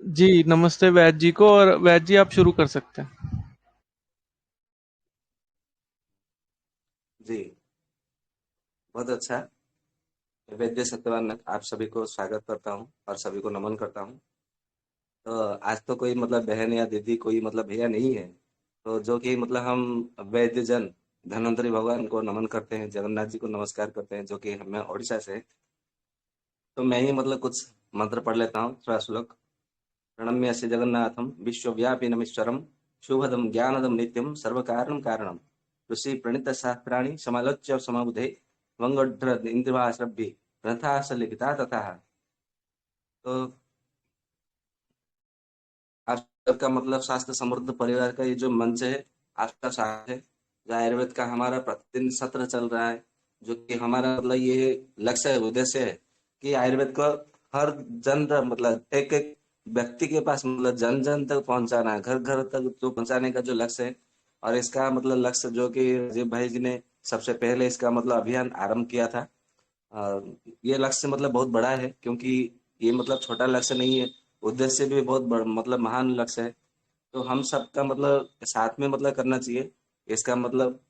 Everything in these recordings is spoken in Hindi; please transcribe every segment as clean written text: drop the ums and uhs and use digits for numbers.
जी, नमस्ते वैद जी को। और वैद जी आप शुरू कर सकते हैं। जी। बहुत अच्छा। वैद्य सत्यवान आप सभी को स्वागत करता हूँ और सभी को नमन करता हूँ। तो आज तो कोई मतलब बहन या दीदी कोई मतलब भैया नहीं है। तो जो कि मतलब हम वैद्य जन धन्वंतरी भगवान को नमन करते हैं, जगन्नाथ जी को नमस्कार करते हैं, जो कि हमें ओडिशा से हैं। तो मैं ही मतलब कुछ मंत्र पढ़ लेता हूँ, थोड़ा श्लोक। प्रणम्य से जगन्नाथम विश्वव्यापी नमीश्वरम शुभदम ज्ञानदम नित्यम सर्व कारण कारणम ऋषि प्रणीत शास्त्राणि समालोच्य समाबुधे वंगोड्र इंद्रवाश्रभि ग्रंथास लिखिता तथा। तो आप सबका मतलब स्वास्थ्य समृद्ध परिवार का ये जो मंच है, आपका साथ है। जो आयुर्वेद का हमारा प्रतिदिन सत्र चल रहा है, जो कि हमारा मतलब ये लक्ष्य है, उद्देश्य है कि आयुर्वेद को हर जन तक मतलब एक एक व्यक्ति के पास मतलब जन जन तक पहुंचाना है, घर घर तक जो पहुंचाने का जो लक्ष्य है। और इसका मतलब लक्ष्य जो कि राजीव भाई जी ने सबसे पहले इसका मतलब अभियान आरंभ किया था। अ, ये लक्ष्य मतलब बहुत बड़ा है, क्योंकि ये मतलब छोटा लक्ष्य नहीं है। उद्देश्य भी बहुत बड़ा मतलब महान लक्ष्य है। तो हम सबका मतलब साथ में मतलब करना चाहिए इसका मतलब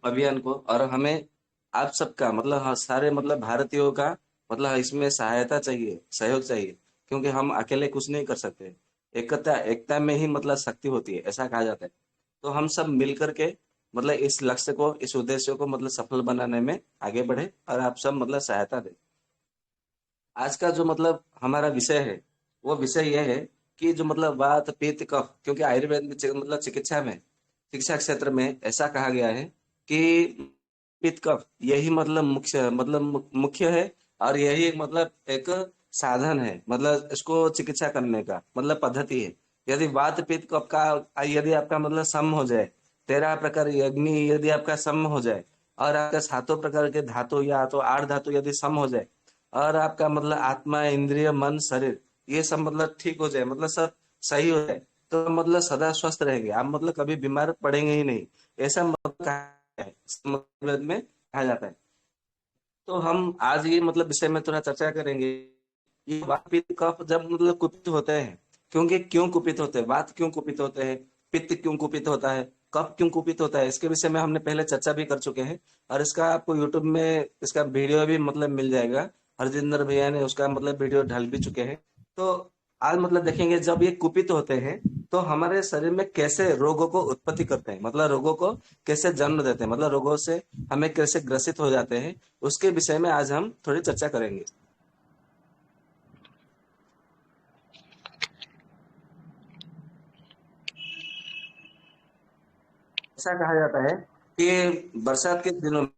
अभियान को। और हमें आप सबका मतलब हाँ, सारे मतलब भारतीयों का मतलब इसमें सहायता चाहिए, सहयोग चाहिए, क्योंकि हम अकेले कुछ नहीं कर सकते। एकता एकता में ही मतलब शक्ति होती है, ऐसा कहा जाता है। तो हम सब मिल करके मतलब इस लक्ष्य को, इस उद्देश्य को मतलब सफल बनाने में आगे बढ़े और आप सब मतलब सहायता दें। आज का जो मतलब हमारा विषय है, वो विषय यह है कि जो मतलब वात पित्त कफ, क्योंकि आयुर्वेद में मतलब चिकित्सा में, शिक्षा क्षेत्र में ऐसा कहा गया है कि पित्त कफ यही मतलब मुख्य है। और यही एक मतलब एक साधन है, मतलब इसको चिकित्सा करने का मतलब पद्धति है। यदि वात पित्त कफ का यदि आपका मतलब सम हो जाए, 13 प्रकार अग्नि यदि आपका सम हो जाए, और आपका 7 प्रकार के धातु या तो 8 धातु यदि सम हो जाए, और आपका मतलब आत्मा इंद्रिय मन शरीर ये सब मतलब ठीक हो जाए, मतलब सब सही हो जाए, तो मतलब सदा स्वस्थ रहेंगे आप, मतलब कभी बीमार पड़ेंगे ही नहीं। ऐसा मतलब कहा है, इस मतलब में कहा जाता है। तो हम आज ये मतलब विषय में थोड़ा चर्चा करेंगे। ये वात पित्त कफ जब मतलब कुपित होते हैं, क्योंकि क्यों कुपित होते हैं, वात क्यों कुपित होते हैं, पित्त क्यों कुपित होता है, कफ क्यों कुपित होता है, इसके विषय में हमने पहले चर्चा भी कर चुके हैं। और इसका आपको यूट्यूब में इसका वीडियो भी मतलब मिल जाएगा। हरजिंदर भैया ने उसका मतलब वीडियो ढाल भी चुके हैं। तो आज मतलब देखेंगे जब ये कुपित होते हैं तो हमारे शरीर में कैसे रोगों को उत्पत्ति करते हैं, मतलब रोगों को कैसे जन्म देते हैं, मतलब रोगों से हमें कैसे ग्रसित हो जाते हैं, उसके विषय में आज हम थोड़ी चर्चा करेंगे। ऐसा कहा जाता है कि बरसात के दिनों में,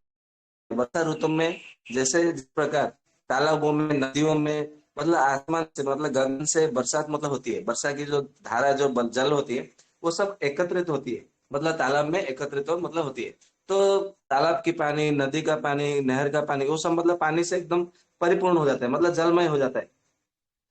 वर्षा ऋतु में, जैसे जिस प्रकार तालाबों में, नदियों में मतलब आसमान से मतलब गगन से बरसात मतलब होती है, वर्षा की जो धारा जो जल होती है वो सब एकत्रित होती है, मतलब तालाब में एकत्रित हो मतलब होती है। तो तालाब की पानी, नदी का पानी, नहर का पानी, वो सब मतलब पानी से एकदम परिपूर्ण हो जाता है, मतलब जलमय हो जाता है।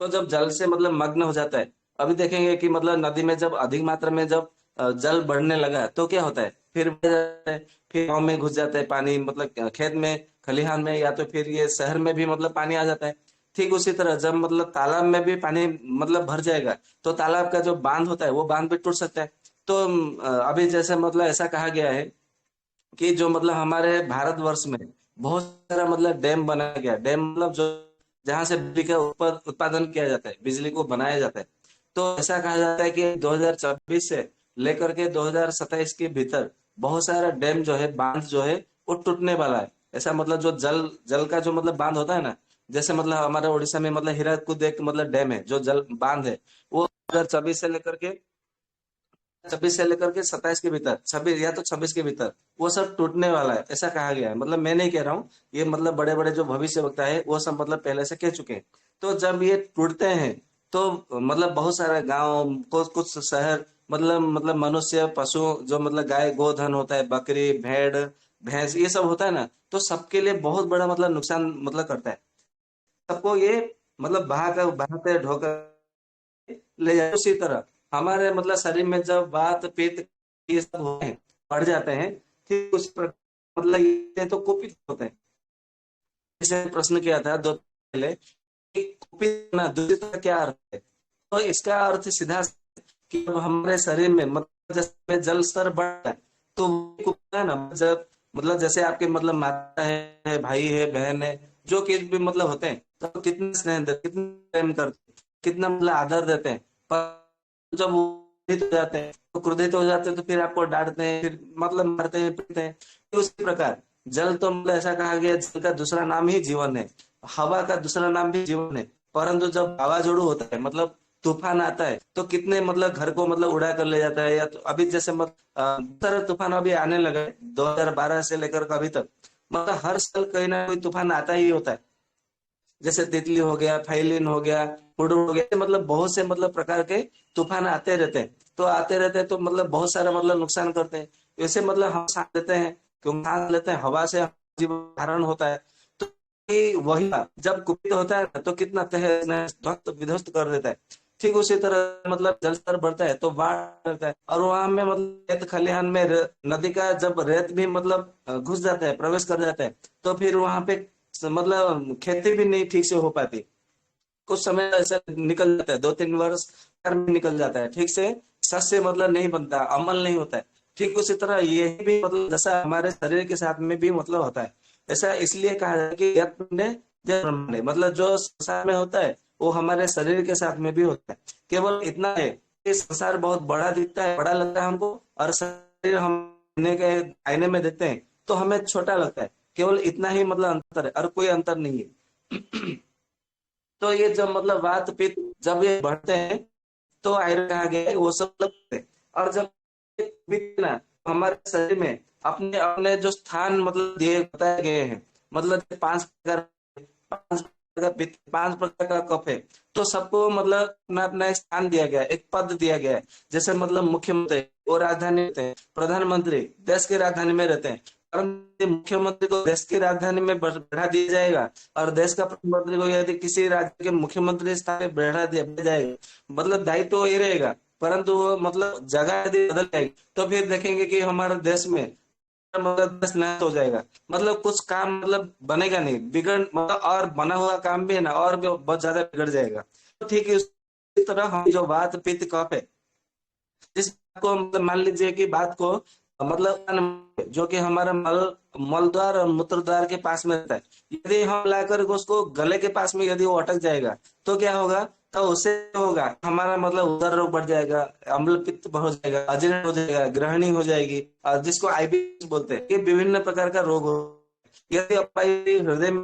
तो जब जल से मतलब मग्न हो जाता है, अभी देखेंगे कि मतलब नदी में जब अधिक मात्रा में जब जल बढ़ने लगा तो क्या होता है, फिर बढ़ जाता है, फिर गाँव में घुस जाता है पानी, मतलब खेत में, खलिहान में, या तो फिर ये शहर में भी मतलब पानी आ जाता है। ठीक उसी तरह जब मतलब तालाब में भी पानी मतलब भर जाएगा, तो तालाब का जो बांध होता है वो बांध भी टूट सकता है। तो अभी जैसे मतलब ऐसा कहा गया है कि जो मतलब हमारे भारतवर्ष में बहुत सारा मतलब डैम बनाया गया, डैम मतलब जो जहां से बिजली का उत्पादन किया जाता है, बिजली को बनाया जाता है। तो ऐसा कहा जाता है कि 2026 से लेकर के 2027 के भीतर बहुत सारा डैम जो है, बांध जो है, वो टूटने वाला है। ऐसा मतलब जो जल जल का जो मतलब बांध होता है ना, जैसे मतलब हमारे उड़ीसा में मतलब हीराकुद एक मतलब डैम है, जो जल बांध है, वो 2024 से लेकर के 27 के भीतर, 26 या तो 26 के भीतर वो सब टूटने वाला है, ऐसा कहा गया है। मतलब मैं नहीं कह रहा हूँ, ये मतलब बड़े बड़े जो भविष्य वक्ता है वो सब मतलब पहले से कह चुके हैं। तो जब ये टूटते हैं तो मतलब बहुत सारे गांव, कुछ शहर, मतलब मनुष्य, पशु, जो मतलब गाय गोधन होता है, बकरी भेड़ भैंस ये सब होता है ना, तो सबके लिए बहुत बड़ा मतलब नुकसान मतलब करता है। सबको ये मतलब बहाते ढोकर ले जाए। उसी तरह हमारे मतलब शरीर में जब वात पित्त ये सब होते हैं, बढ़ जाते हैं, ठीक उस प्रकार मतलब ये तो कुपित होते हैं। जैसे प्रश्न किया था दो पहले कि कुपित ना दूसरी तरह क्या अर्थ है। तो इसका अर्थ सीधा कि अब हमारे शरीर में मतलब जैसे जल स्तर बढ़ रहा है, तो वो कुछ है ना, जब मतलब जैसे आपके मतलब माता है, भाई है, बहन है, जो कि भी मतलब होते हैं, तो कितने स्नेह देते, कितने प्रेम करते हैं, कितना मतलब आदर देते हैं। पर जब वो क्रोधित हो जाते हैं, तो क्रोधित हो जाते हैं तो फिर आपको डांटते हैं, फिर मतलब मारते हैं, पीटते हैं। तो उसी प्रकार जल तो मतलब ऐसा कहा गया, जल का दूसरा नाम ही जीवन है, हवा का दूसरा नाम भी जीवन है। परंतु जब वावाझोड़ू होता है, मतलब तूफान आता है, तो कितने मतलब घर को मतलब उड़ा कर ले जाता है। या तो अभी जैसे तरह तूफान अभी आने लगा है 2012 से लेकर अभी तक, मतलब हर साल कहीं ना कोई तूफान आता ही होता है। जैसे तितली हो गया, फाइलिन हो गया, हुडुर हो गया, मतलब बहुत से मतलब प्रकार के तूफान आते रहते हैं। तो आते रहते हैं तो मतलब बहुत सारा मतलब नुकसान करते हैं। वैसे मतलब हम सांस लेते हैं, क्योंकि सांस लेते हैं, हवा से जीवन धारण होता है। तो ये वही जब कुपित होता है तो कितना तहस नहस ध्वस्त विध्वस्त कर देता है। ठीक उसी तरह मतलब जल स्तर बढ़ता है तो बाढ़ रहता है, और वहां में मतलब रेत खलिहान में नदी का जब रेत भी मतलब घुस जाता है, प्रवेश कर जाता है, तो फिर वहां पे मतलब खेती भी नहीं ठीक से हो पाती। कुछ समय ऐसा निकल जाता है, 2-3 वर्ष में निकल जाता है, ठीक से सस्य मतलब नहीं बनता, अमल नहीं होता है। ठीक उसी तरह यही भी मतलब जैसा हमारे शरीर के साथ में भी मतलब होता है। ऐसा इसलिए कहा जाता है कि यत् पुण्य जय ब्रह्मण्य, मतलब जो संसार में होता है वो हमारे शरीर के साथ में भी होता है। केवल इतना है कि संसार बहुत बड़ा दिखता है, बड़ा लगता है हमको, और शरीर हम आईने के आईने में देखते हैं तो हमें छोटा लगता है। केवल इतना ही मतलब अंतर है, और कोई अंतर नहीं है। तो ये जब मतलब वात पित्त जब ये बढ़ते हैं, तो आयरन कहा गया है वो सब लगते हैं। और जब पित्त ना हमारे शरीर में अपने अपने जो स्थान मतलब दिए बताए गए हैं, मतलब 5 प्रकार, 5 प्रकार का पित्त, 5 प्रकार का कफ है। तो सबको मतलब अपना अपना एक स्थान दिया गया है, एक पद दिया गया है। जैसे मतलब मुख्यमंत्री वो राजधानी में रहते हैं, प्रधानमंत्री देश की राजधानी में रहते हैं। परंतु मुख्यमंत्री को देश की राजधानी में बढ़ा दिया जाएगा, और देश का प्रधानमंत्री को यदि किसी राज्य के मुख्यमंत्री स्थान पे बढ़ा दिया जाएगा, मतलब दायित्व तो ये रहेगा, परंतु वो मतलब जगह यदि बदल जाएगी, तो फिर देखेंगे कि हमारे देश में मतलब देश नष्ट हो जाएगा। मतलब कुछ काम मतलब बनेगा नहीं, बिगड़ मतलब, और बना हुआ काम भी है ना, और भी बहुत ज्यादा बिगड़ जाएगा। तो ठीक है, उसी तरह हम जो बात पित्त कफ है, जिस बात को मतलब मान लीजिए कि बात को मतलब जो कि हमारा मल द्वार और मूत्र द्वार के पास में रहता है, यदि हम लाकर उसको गले के पास में यदि वो अटक जाएगा, तो क्या होगा, तो उससे होगा हमारा मतलब उदर रोग बढ़ जाएगा, अम्ल पित्त हो जाएगा, अजीर्ण हो जाएगा, ग्रहणी हो जाएगी, और जिसको आईबीएस बोलते हैं। ये विभिन्न प्रकार का रोग हो। यदि हमारे हृदय में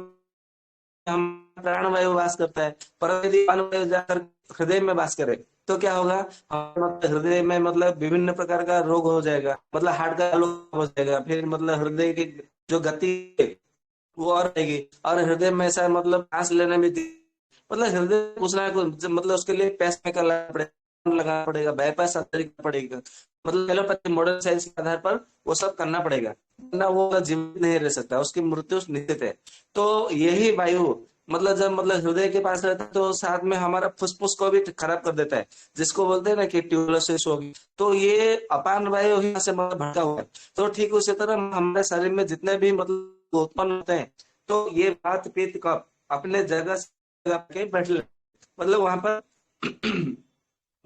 हम प्राणवायु वास करता है, पर यदि प्राणवायु जाकर हृदय में वास करे, तो क्या होगा, मतलब हृदय में मतलब विभिन्न प्रकार का रोग हो जाएगा, मतलब हार्ट का रोग हो जाएगा, फिर मतलब हृदय की जो गति है वो और रहेगी, और हृदय में ऐसा मतलब सांस लेने में मतलब हृदय पूछना है मतलब उसके लिए पेस मेकर लगाना पड़ेगा, बाईपास सर्जरी करना पड़ेगा, मतलब एलोपैथी मॉडर्न साइंस के आधार पर वो सब करना पड़ेगा, वरना वो जीवित नहीं रह सकता, उसकी मृत्यु निश्चित है। तो यही वायु मतलब जब मतलब हृदय के पास रहता है, तो साथ में हमारा फुसफुस को भी खराब कर देता है, जिसको बोलते हैं ना कि ट्यूबरकुलोसिस होगी। तो ये अपान वायु यहाँ से मतलब भटका हुआ है। तो ठीक उसी तरह हमारे शरीर में जितने भी मतलब उत्पन्न होते हैं, तो ये वात पित्त कफ अपने जगह से के बैठ ले, मतलब वहां पर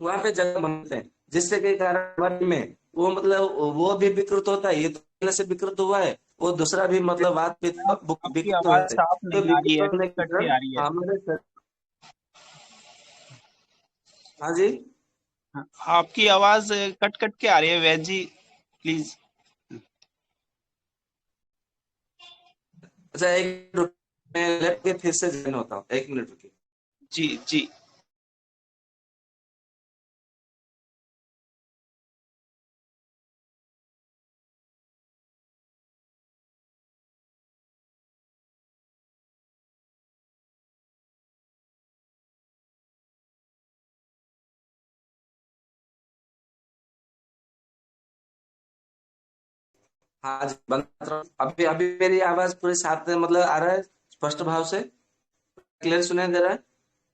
वहां पे जगह बनाते हैं, जिससे के कारण हमारे में वो मतलब वो भी विकृत होता है। ये तो पहले से विकृत हुआ है, वो दूसरा भी मतलब वात पित्त आप आपकी विकृत हो आवाज जाता है। साफ तो नहीं आ रही विकृत है, होने के कट के कारण आ रही है। हमारे हाँ जी। हाँ, आपकी आवाज कट कट के आ रही है वैद जी, प्लीज। अच्छा, 1 मिनट मैं लैप के फिर से ज्वाइन होता हूँ, 1 मिनट रुकिए। जी जी। हाँ जी, अभी अभी मेरी आवाज पूरे साथ में मतलब आ रहा है, स्पष्ट भाव से क्लियर सुनाई दे रहा है।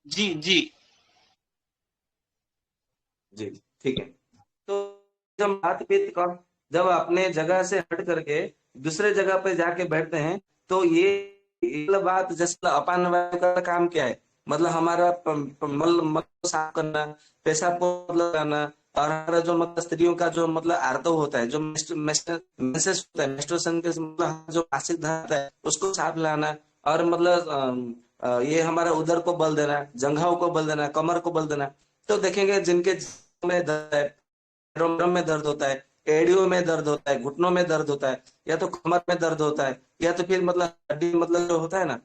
जी जी। जी, ठीक है। तो जब बात पित्त का जब अपने जगह से हट करके दूसरे जगह पे जाके बैठते हैं, तो ये मतलब बात जैसे अपान वायु का काम क्या है, मतलब हमारा मल मल को साफ करना, पेशाब को मतलब करना, और हमारा जो मतलब स्त्रियों का जो मतलब आर्तव होता है, जो मेंसेस होता है, मेंस्ट्रुएशन के मतलब जो मासिक धर्म होता है उसको साफ लाना, और मतलब ये हमारा उदर को बल देना, जंघाओं को बल देना, कमर को बल देना। तो देखेंगे जिनके में दर्द है, पैरों में दर्द होता है, एड़ियों में दर्द होता है, घुटनों में दर्द होता है, या तो कमर में दर्द होता है, या तो फिर मतलब हड्डी मतलब जो होता है ना,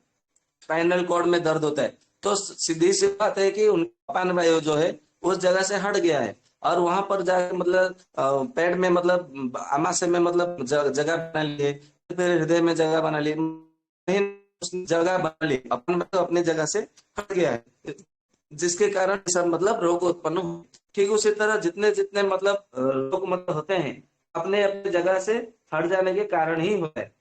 स्पाइनल कॉर्ड में दर्द होता है, तो सीधी सी बात है कि उनका पान वायु जो है उस जगह से हट गया है, और वहां पर जाके मतलब पेट में मतलब आमाशय में मतलब जगह बना ली है, फिर हृदय में जगह बना ली, नहीं, उसने जगह बना ली, अपन तो अपनी जगह से हट गया है, जिसके कारण सब मतलब रोग उत्पन्न हो। ठीक उसी तरह जितने जितने मतलब रोग मतलब होते हैं अपने अपने जगह से हट जाने के कारण ही होता है।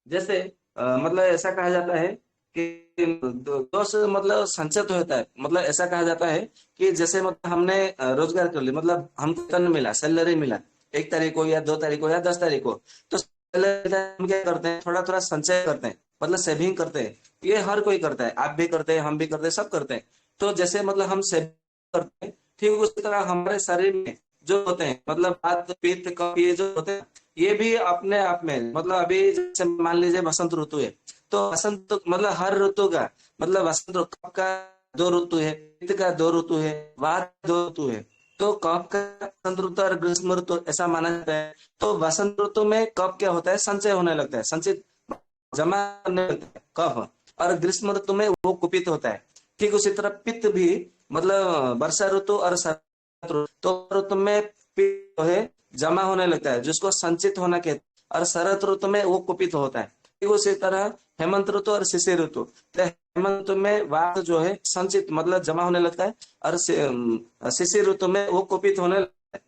जैसे मतलब ऐसा कहा जाता है कि दोष मतलब संचित होता है, मतलब ऐसा कहा जाता है कि जैसे मतलब हमने रोजगार कर लिया, मतलब हमको वेतन मिला, सैलरी मिला 1 तारीख को या 2 तारीख को या 10 तारीख को, तो सैलरी हम क्या करते हैं, थोड़ा थोड़ा संचय करते हैं, मतलब सेविंग करते हैं। ये हर कोई करता है, आप भी करते हैं, हम भी करते हैं, सब करते हैं। तो जैसे मतलब हम सेविंग करते हैं, ठीक उसी तरह हमारे शरीर में जो होते हैं मतलब वात पित्त कफ ये जो होते हैं, ये भी अपने आप में मतलब अभी जैसे मान लीजिए बसंत ऋतु है, तो बसंत मतलब हर ऋतु का मतलब बसंत कफ का 2 ऋतु है, पित्त का 2 ऋतु है, वात 2 ऋतु है। तो कफ का बसंत ऋतु और ग्रीष्म ऋतु ऐसा माना जाता है। तो बसंत ऋतु में कफ क्या होता है, संचय होने लगता है, संचित जमा करने लगता है कफ, और ग्रीष्म ऋतु में वो कुपित होता है। ठीक उसी तरह पित्त भी मतलब वर्षा ऋतु और शरद ऋतु, तो ऋतु में पित्त जो है जमा होने लगता है, जिसको संचित होना कहते हैं, और शरद ऋतु में वो कुपित होता है। ठीक उसी तरह हेमंत ऋतु और शिशिर ऋतु, तो हेमंत ऋतु में वात जो है संचित मतलब जमा होने लगता है, और शिशिर ऋतु में वो कुपित होने लगता है।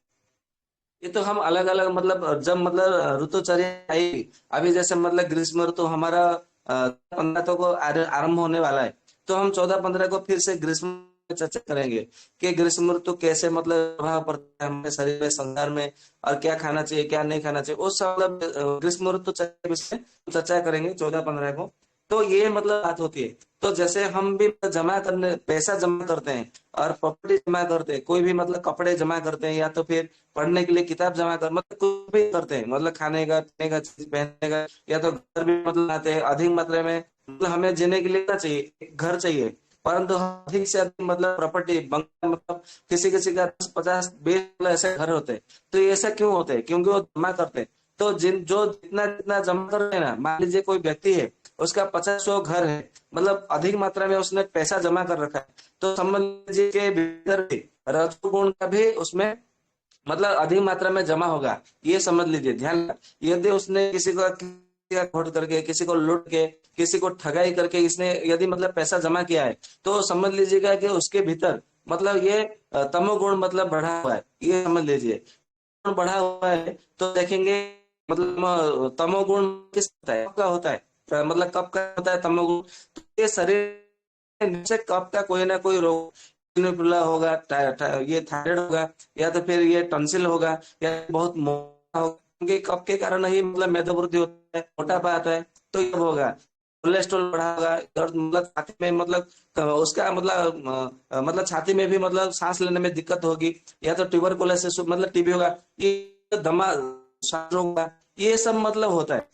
ये तो हम अलग अलग मतलब जब मतलब ऋतुचर्या आई, अभी जैसे मतलब ग्रीष्म ऋतु हमारा 15 तो को आरंभ होने वाला है, तो हम 14-15 को फिर से ग्रीष्म में चर्चा करेंगे कि ग्रीष्म ऋतु कैसे मतलब प्रभाव पड़ता है हमारे शरीर में, संसार में, और क्या खाना चाहिए क्या नहीं खाना चाहिए, उस मतलब ग्रीष्म ऋतु चर्चा करेंगे 14-15 को। तो ये मतलब बात होती है। तो जैसे हम भी जमा करने पैसा जमा करते हैं, और प्रॉपर्टी जमा करते हैं, कोई भी मतलब कपड़े जमा करते हैं, या तो फिर पढ़ने के लिए किताब जमा कर मतलब कुछ भी करते हैं, मतलब खाने का पीने का चीज पहनने का, या तो घर भी मतलब आते हैं अधिक मात्रा में, मतलब हमें जीने के लिए क्या चाहिए, एक घर चाहिए, परंतु अधिक से अधिक मतलब प्रॉपर्टी बंगला मतलब किसी किसी का 10-50-20 मतलब ऐसे घर होते हैं। तो ये ऐसा क्यों होते हैं, क्योंकि वो जमा करते हैं। तो जो जितना जितना जमा कर रहे हैं ना, मान लीजिए कोई व्यक्ति है उसका 50-100 घर है, मतलब अधिक मात्रा में उसने पैसा जमा कर रखा है, तो समझ लीजिए के भीतर भी रजोगुण का भी उसमें मतलब अधिक मात्रा में जमा होगा। ये समझ लीजिए ध्यान, यदि उसने किसी को खोट करके, किसी को लूट के, किसी को ठगाई करके इसने यदि मतलब पैसा जमा किया है, तो समझ लीजिएगा कि उसके भीतर मतलब ये तमोगुण मतलब बढ़ा हुआ है, ये समझ लीजिए बढ़ा हुआ है। तो देखेंगे मतलब तमोगुण किस होता है, कब का होता है, मतलब कब का होता है तमोगुण, तो ये शरीर नीचे कब का कोई ना कोई रोग होगा, ये थायराइड होगा, या तो फिर ये टंसिल होगा, या बहुत मोटा होगा, क्योंकि कफ के कारण ही मतलब मेदोवृद्धि होता है, मोटापा आता है, तो ये होगा। कोलेस्ट्रॉल बढ़ा होगा, और मतलब छाती में मतलब उसका मतलब छाती में भी मतलब सांस लेने में दिक्कत होगी, या तो ट्यूबरकुलोसिस मतलब टीबी होगा, ये दमा श्वास रोग होगा, ये सब मतलब होता है।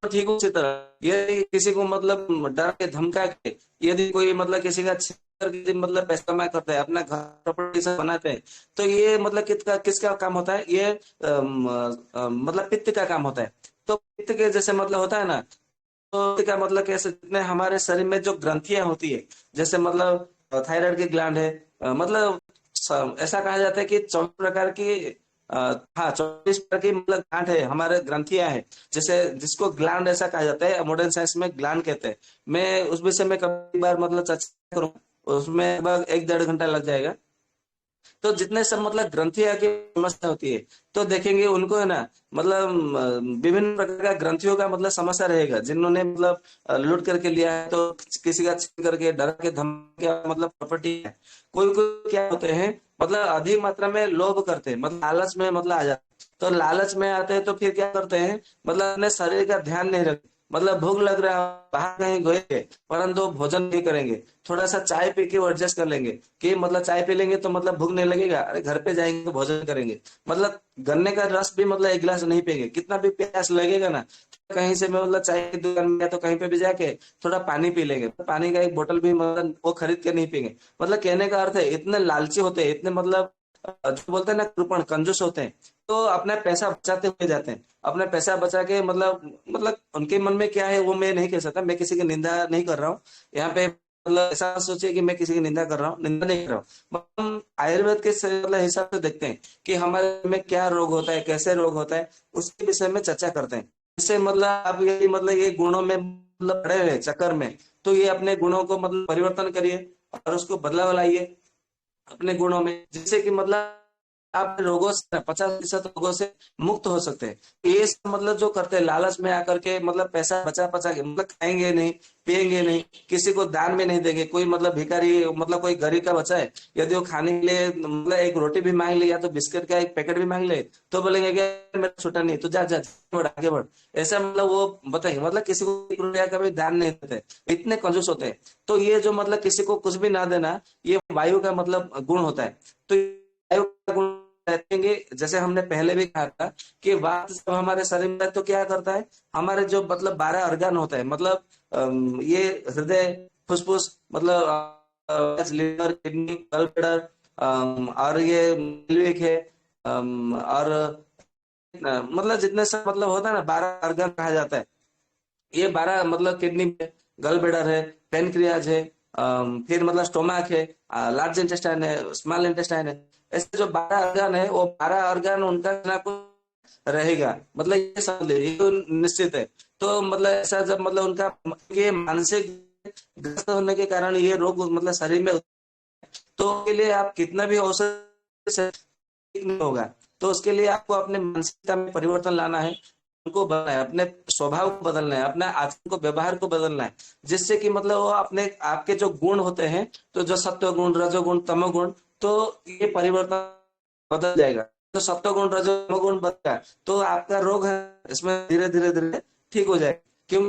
तो ठीक उसी तरह यदि किसी को मतलब डर के धमका के यदि कोई मतलब किसी का करके मतलब पैसा कमा करता है, अपना घर प्रॉपर्टी से बनाते हैं, तो ये मतलब किसका काम होता है, ये मतलब पित्त का काम होता है। तो पित्त के जैसे मतलब होता है ना, तो पित्त का मतलब कैसे, जितने हमारे शरीर में जो ग्रंथियां होती है, जैसे मतलब थायराइड की ग्लैंड है, मतलब ऐसा कहा जाता है कि 24 प्रकार की हाँ 24 प्रकार की मतलब गांठ है, हमारे ग्रंथियां है, जैसे जिसको ग्लैंड ऐसा कहा जाता है, मॉडर्न साइंस में ग्लैंड कहते हैं। मैं उस विषय में कभी बार मतलब चर्चा करूँ, उसमें लगभग 1-1.5 घंटा लग जाएगा। तो जितने सब मतलब ग्रंथियां की समस्या होती है, तो देखेंगे उनको है ना, मतलब विभिन्न प्रकार का ग्रंथियों का मतलब समस्या रहेगा, जिन्होंने मतलब लूट करके लिया है, तो किसी का छीन करके डर के धमकी मतलब प्रॉपर्टी है। कोई कोई क्या होते हैं मतलब अधिक मात्रा में लोभ करते हैं, मतलब लालच में मतलब आ जाते हैं। तो लालच में आते हैं तो फिर क्या करते हैं, मतलब अपने शरीर का ध्यान नहीं रखते, मतलब भूख लग रहा है, बाहर कहीं गए परंतु भोजन नहीं करेंगे, थोड़ा सा चाय पी के एडजस्ट कर लेंगे कि मतलब चाय पी लेंगे तो मतलब भूख नहीं लगेगा, अरे घर पे जाएंगे तो भोजन करेंगे, मतलब गन्ने का रस भी मतलब एक गिलास नहीं पिएंगे, कितना भी प्यास लगेगा ना, कहीं से मतलब चाय की दुकान में या तो कहीं पे भी जाके थोड़ा पानी पी लेंगे, पानी का एक बोतल भी मतलब वो खरीद के नहीं पिएंगे। मतलब कहने का अर्थ है इतने लालची होते हैं, इतने मतलब जो बोलते हैं ना कृपण कंजूस होते हैं, तो अपना पैसा बचाते हुए जाते हैं, अपना पैसा बचा के मतलब उनके मन में क्या है वो मैं नहीं कह सकता, मैं किसी की निंदा नहीं कर रहा हूँ यहाँ पे, मतलब ऐसा मत सोचिए कि मैं किसी की निंदा कर रहा हूँ, निंदा नहीं कर रहा हूँ, हम आयुर्वेद के मतलब हिसाब से देखते हैं कि हमारे में क्या रोग होता है, कैसे रोग होता है, उसके विषय में चर्चा करते हैं। इससे मतलब आप ये मतलब ये गुणों में मतलब पड़े हुए चक्कर में, तो ये अपने गुणों को मतलब परिवर्तन करिए और उसको बदलाव लाइए अपने गुणों में, जिससे कि मतलब आप रोगों से 50% रोगों से मुक्त हो सकते हैं। ये सब मतलब जो करते हैं लालच में आकर के मतलब पैसा बचा बचा के मतलब खाएंगे नहीं, पिएंगे नहीं, किसी को दान में नहीं देंगे, कोई मतलब भिखारी मतलब कोई गरीब का बच्चा है, यदि वो खाने के लिए मतलब एक रोटी भी मांग ले या तो बिस्किट का एक पैकेट भी मांग ले, तो बोलेंगे कि मेरा छोटा नहीं, तो जा जा बढ़ आगे बढ़, ऐसा मतलब वो बताएंगे, मतलब किसी को 1 रुपया का भी दान नहीं देते, इतने कंजूस होते हैं। तो ये जो मतलब किसी को कुछ भी ना देना, ये वायु का मतलब गुण होता है। तो वायु का गुण रहेंगे, जैसे हमने पहले भी कहा था कि वात जब हमारे शरीर में है, तो क्या करता है, हमारे जो मतलब 12 अर्गन होता है, मतलब ये हृदय, फुसफुस, मतलब लीवर, किडनी, गलब्लैडर, और ये लिम्फ है, और मतलब जितने सब मतलब होता है ना 12 अर्गन कहा जाता है, ये 12 मतलब किडनी है, गल ब्लैडर है, पेनक्रियाज है, फिर मतलब स्टोमक है, लार्ज इंटेस्टाइन है, स्मॉल इंटेस्टाइन है, ऐसे जो 12 organ है वो 12 organ उनका ना कुछ रहेगा, मतलब ये समझ लीजिए ये तो निश्चित है। तो मतलब ऐसा जब मतलब उनका ये मानसिक ग्रस्त होने के कारण ये रोग मतलब शरीर में, तो उसके लिए आप कितना भी औषध से ठीक नहीं होगा, तो उसके लिए आपको अपने मानसिकता में परिवर्तन लाना है, उनको बदलना है, अपने स्वभाव को बदलना है, अपने आचरण को व्यवहार को बदलना है, जिससे कि मतलब वो अपने आपके जो गुण होते हैं, तो जो सत्व गुण, रजोगुण, तमोगुण, तो ये परिवर्तन बदल जाएगा। तो सत्व गुण, रजोगुण बदला तो आपका रोग है इसमें धीरे धीरे धीरे ठीक हो जाएगा। क्यों